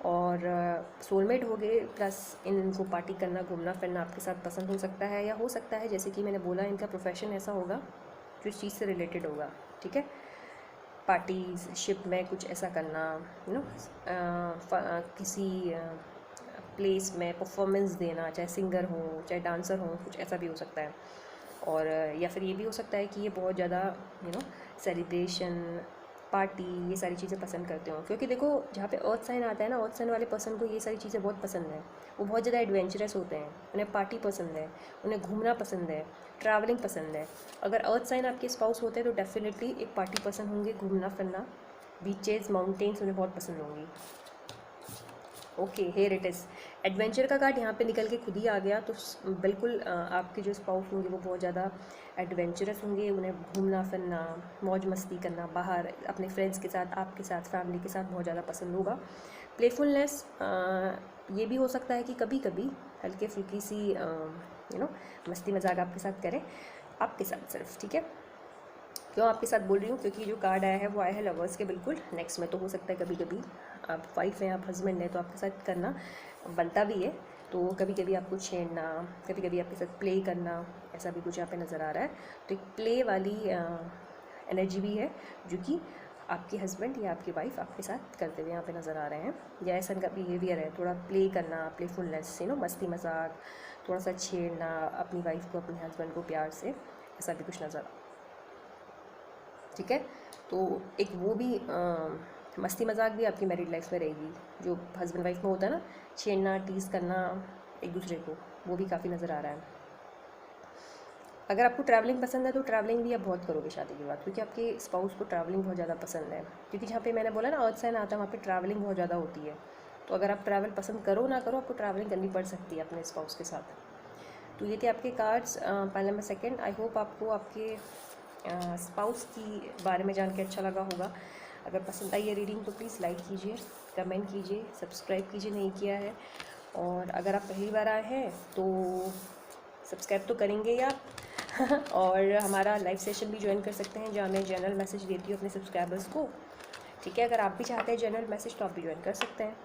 और सोलमेट हो गए, प्लस इनको पार्टी करना, घूमना फिरना आपके साथ पसंद हो सकता है, या हो सकता है जैसे कि मैंने बोला इनका प्रोफेशन ऐसा होगा जो इस चीज़ से रिलेटेड होगा, ठीक है। पार्टीज शिप में कुछ ऐसा करना, किसी प्लेस में परफॉर्मेंस देना, चाहे सिंगर हो चाहे डांसर हो, कुछ ऐसा भी हो सकता है। और या फिर ये भी हो सकता है कि ये बहुत ज़्यादा सेलिब्रेशन, पार्टी, ये सारी चीज़ें पसंद करते हो। क्योंकि देखो, जहाँ पे अर्थ साइन आता है ना, अर्थ साइन वाले पर्सन को ये सारी चीज़ें बहुत पसंद है। वो बहुत ज़्यादा एडवेंचरस होते हैं, उन्हें पार्टी पसंद है, उन्हें घूमना पसंद है, ट्रैवलिंग पसंद है। अगर अर्थ साइन आपके स्पाउस होते हैं तो डेफिनेटली एक पार्टी पसंद होंगे, घूमना फिरना, बीचेस, माउंटेन्स उन्हें बहुत पसंद होंगी। Okay, here it is, adventure का कार्ड यहाँ पे निकल के खुद ही आ गया। तो बिल्कुल आपके जो स्पाउस होंगे वो बहुत ज़्यादा एडवेंचरस होंगे, उन्हें घूमना फिरना, मौज मस्ती करना, बाहर अपने फ्रेंड्स के साथ, आपके साथ, फैमिली के साथ बहुत ज़्यादा पसंद होगा। प्लेफुलनेस, ये भी हो सकता है कि कभी कभी हल्के फुल्की सी मस्ती मजाक आपके साथ करें, आपके साथ सिर्फ, ठीक है। क्यों आपके साथ बोल रही हूँ, क्योंकि जो कार्ड आया है वो आया है लवर्स के बिल्कुल नेक्स्ट में। तो हो सकता है कभी कभी आप वाइफ हैं, आप हस्बैंड हैं, तो आपके साथ करना बनता भी है। तो कभी कभी आपको छेड़ना, कभी कभी आपके साथ प्ले करना, ऐसा भी कुछ यहाँ पे नज़र आ रहा है। तो एक प्ले वाली एनर्जी भी है जो कि आपके हस्बैंड या आपकी वाइफ आपके साथ करते हुए यहाँ पे नज़र आ रहे हैं, या ऐसा इनका बिहेवियर है, थोड़ा प्ले करना, प्लेफुलनेस, मस्ती मजाक, थोड़ा सा छेड़ना अपनी वाइफ को, अपने हस्बैंड को प्यार से, ऐसा भी कुछ नज़र, ठीक है। तो एक वो भी मस्ती मजाक भी आपकी मैरिड लाइफ में रहेगी, जो हस्बैंड वाइफ में होता है ना, छेड़ना, टीज़ करना एक दूसरे को, वो भी काफ़ी नज़र आ रहा है। अगर आपको ट्रैवलिंग पसंद है तो ट्रैवलिंग भी आप बहुत करोगे शादी के बाद, क्योंकि आपके स्पाउस को ट्रैवलिंग बहुत ज़्यादा पसंद है। क्योंकि जहाँ पे मैंने बोला ना अर्थ साइन आता है, वहाँ पे ट्रैवलिंग बहुत ज़्यादा होती है। तो अगर आप ट्रैवल पसंद करो ना करो, आपको ट्रैवलिंग करनी पड़ सकती है अपने स्पाउस के साथ। तो ये थे आपके cards pile number 2। I hope आपको आपके स्पाउस की बारे में जान के अच्छा लगा होगा। अगर पसंद आई है रीडिंग तो प्लीज़ लाइक कीजिए, कमेंट कीजिए, सब्सक्राइब कीजिए नहीं किया है। और अगर आप पहली बार आए हैं तो सब्सक्राइब तो करेंगे ही आप और हमारा लाइव सेशन भी ज्वाइन कर सकते हैं, जहाँ मैं जनरल मैसेज देती हूँ अपने सब्सक्राइबर्स को, ठीक है। अगर आप भी चाहते हैं जनरल मैसेज तो आप भी ज्वाइन कर सकते हैं।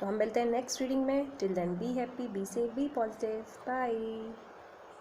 तो हम मिलते हैं नेक्स्ट रीडिंग में। Till then be happy, be safe, be positive, bye.